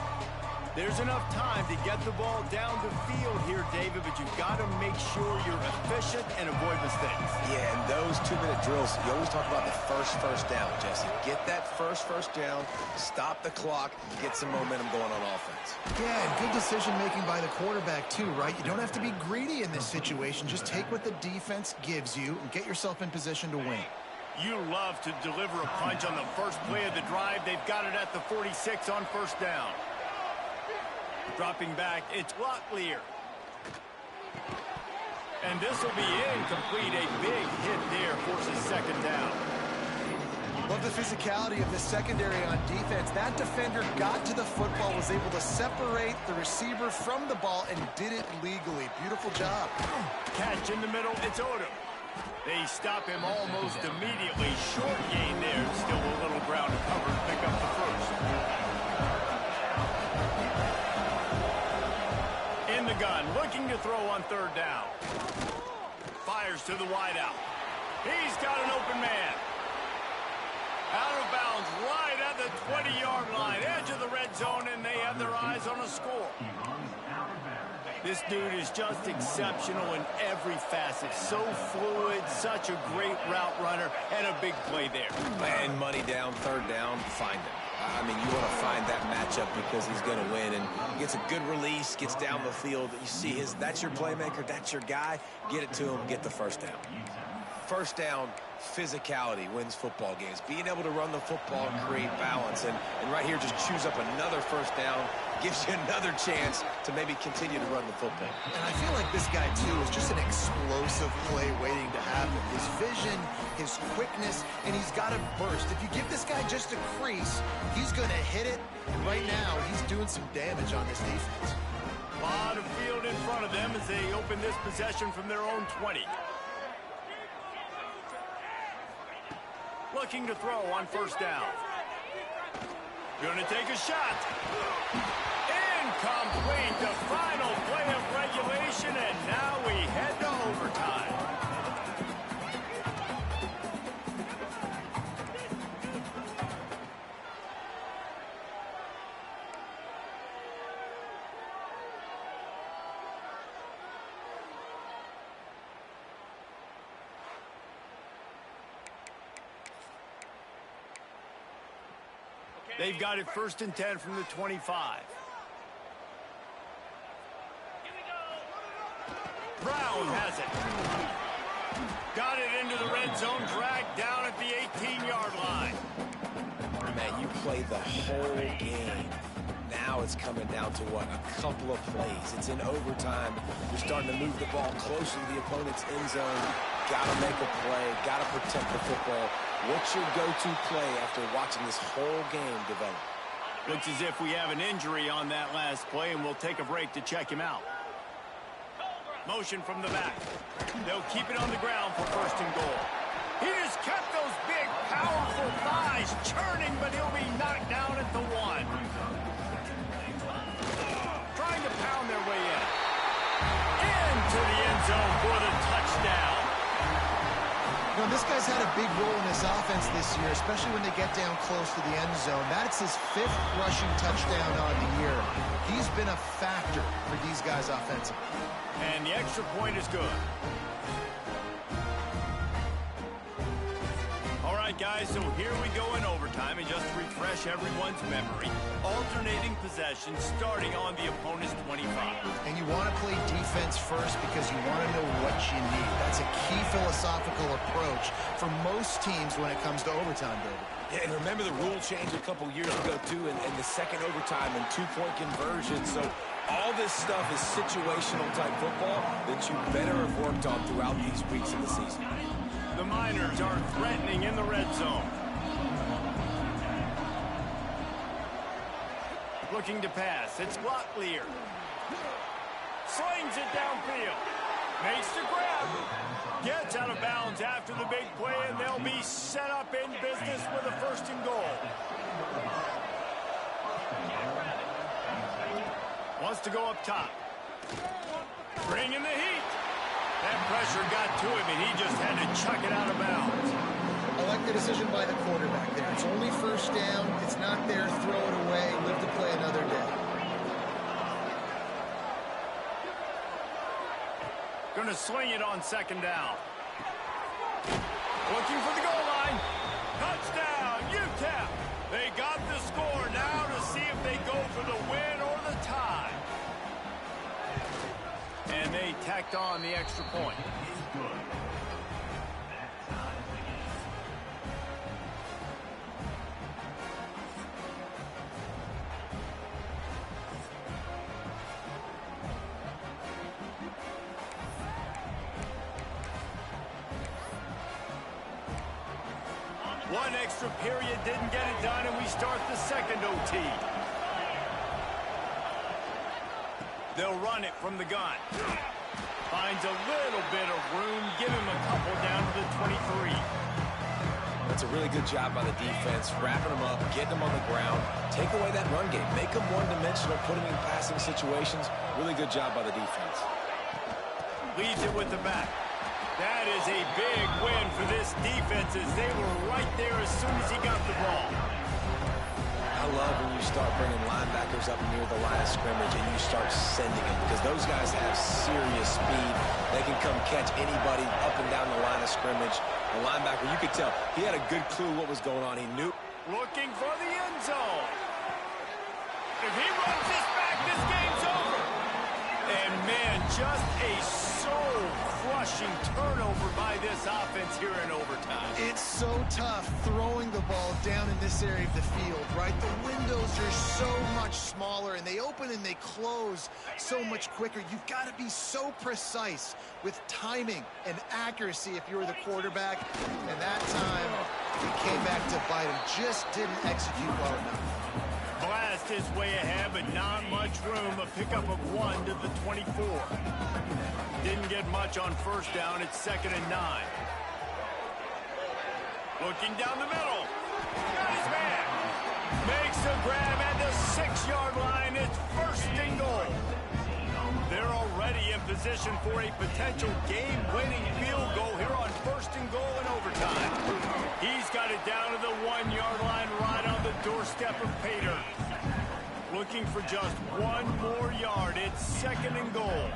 There's enough time to get the ball down the field here, David, but you've got to make sure you're efficient and avoid mistakes. Yeah, and those 2-minute drills, you always talk about the first down, Jesse. Get that first down, stop the clock, get some momentum going on offense. Yeah, and good decision-making by the quarterback, too, right? You don't have to be greedy in this situation. Just take what the defense gives you and get yourself in position to win. You love to deliver a punch on the first play of the drive. They've got it at the 46 on first down. Dropping back, it's Locklear. And this will be incomplete. A big hit there forces second down. Love the physicality of the secondary on defense. That defender got to the football, was able to separate the receiver from the ball, and did it legally. Beautiful job. Catch in the middle, it's Odom. They stop him almost immediately. Short gain there. Still a little ground to cover to pick up the first. In the gun, looking to throw on third down. Fires to the wideout. He's got an open man. Out of bounds, right at the 20-yard line, edge of the red zone, and they have their eyes on a score. This dude is just exceptional in every facet. So fluid, such a great route runner, and a big play there. And money down, third down, find him. I mean, you want to find that matchup because he's going to win, and gets a good release, gets down the field. You see that's your playmaker, that's your guy. Get it to him, get the first down. First down, physicality wins football games. Being able to run the football and create balance. And right here, just choose up another first down, gives you another chance to maybe continue to run the football. And I feel like this guy, too, is just an explosive play waiting to happen. His vision, his quickness, and he's got a burst. If you give this guy just a crease, he's going to hit it. And right now, he's doing some damage on this defense. A lot of field in front of them as they open this possession from their own 20. Looking to throw on first down. Gonna take a shot. Incomplete. The final play of regulation, and now we head to overtime. They've got it 1st and 10 from the 25. Brown has it. Got it into the red zone, dragged down at the 18-yard line. Man, you play the whole game. Now it's coming down to what? A couple of plays. It's in overtime. You're starting to move the ball closer to the opponent's end zone. Got to make a play. Got to protect the football. What's your go-to play after watching this whole game develop? Looks as if we have an injury on that last play, and we'll take a break to check him out. Motion from the back. They'll keep it on the ground for 1st and goal. He just kept those big, powerful thighs churning, but he'll be knocked down at the 1. Trying to pound their way in. Into the end zone for the touchdown. You know, this guy's had a big role in this offense this year, especially when they get down close to the end zone. That's his 5th rushing touchdown on the year. He's been a factor for these guys offensively. And the extra point is good. All right, guys, so here we go in overtime. And just to refresh everyone's memory, alternating possession starting on the opponent's 25. And you want to play defense first because you want to know what you need. That's a key philosophical approach for most teams when it comes to overtime, David. Yeah, and remember the rule change a couple years ago, too, and the second overtime and two-point conversion. So all this stuff is situational-type football that you better have worked on throughout these weeks of the season. The Miners are threatening in the red zone. Looking to pass. It's Locklear. Slings it downfield. Makes the grab. Gets out of bounds after the big play, and they'll be set up in business with a 1st and goal. Wants to go up top. Bringing the heat. That pressure got to him, and he just had to chuck it out of bounds. I like the decision by the quarterback there. It's only 1st down. It's not there. Throw it away. Live to play another day. Going to sling it on 2nd down. Looking for the goal line. Touchdown, UTEP. They got the score now to see if they go for the win or the tie. And they tacked on the extra point. One extra period didn't get it done, and we start the 2nd OT. They'll run it from the gun. Finds a little bit of room. Give him a couple down to the 23. That's a really good job by the defense, wrapping them up, getting them on the ground, take away that run game, make them one-dimensional, put them in passing situations. Really good job by the defense. Leads it with the back. That is a big win for this defense as they were right there as soon as he got the ball. I love when you start bringing linebackers up near the line of scrimmage and you start sending them because those guys have serious speed. They can come catch anybody up and down the line of scrimmage. The linebacker, you could tell, he had a good clue what was going on. He knew. Looking for the end zone. If he runs this back, this game's over. And, man, just a soul-crushing turnover by this offense here in overtime. It's so tough throwing the ball down in this area of the field, right? The windows are so much smaller, and they open and they close so much quicker. You've got to be so precise with timing and accuracy if you're the quarterback. And that time, he came back to bite him. Just didn't execute well enough. Blast his way ahead, but not much room. A pickup of 1 to the 24. Didn't get much on 1st down. It's 2nd and 9. Looking down the middle. Got his man. Makes the grab at the 6-yard line. It's 1st and goal. They're already in position for a potential game-winning field goal here on 1st and goal in overtime. He's got it down to the 1-yard line right on the doorstep of Pater. Looking for just 1 more yard. It's 2nd and goal.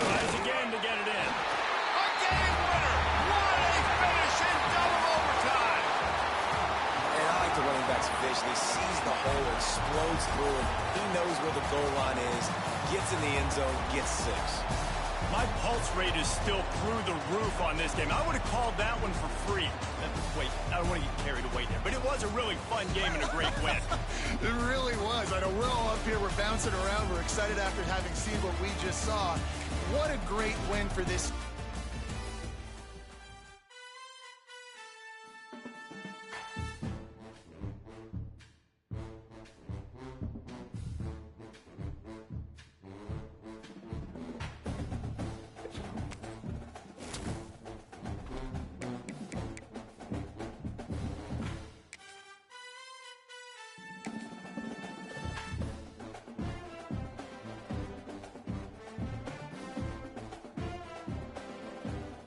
Tries again to get it in. A game winner! What a finish in double overtime! And I like the running back's vision. He sees the hole, explodes through it. He knows where the goal line is, gets in the end zone, gets 6. My pulse rate is still through the roof on this game. I would have called that one for free. Wait, I don't want to get carried away there, but it was a really fun game and a great win. It really was. I know we're all up here, we're bouncing around, we're excited after having seen what we just saw. What a great win for this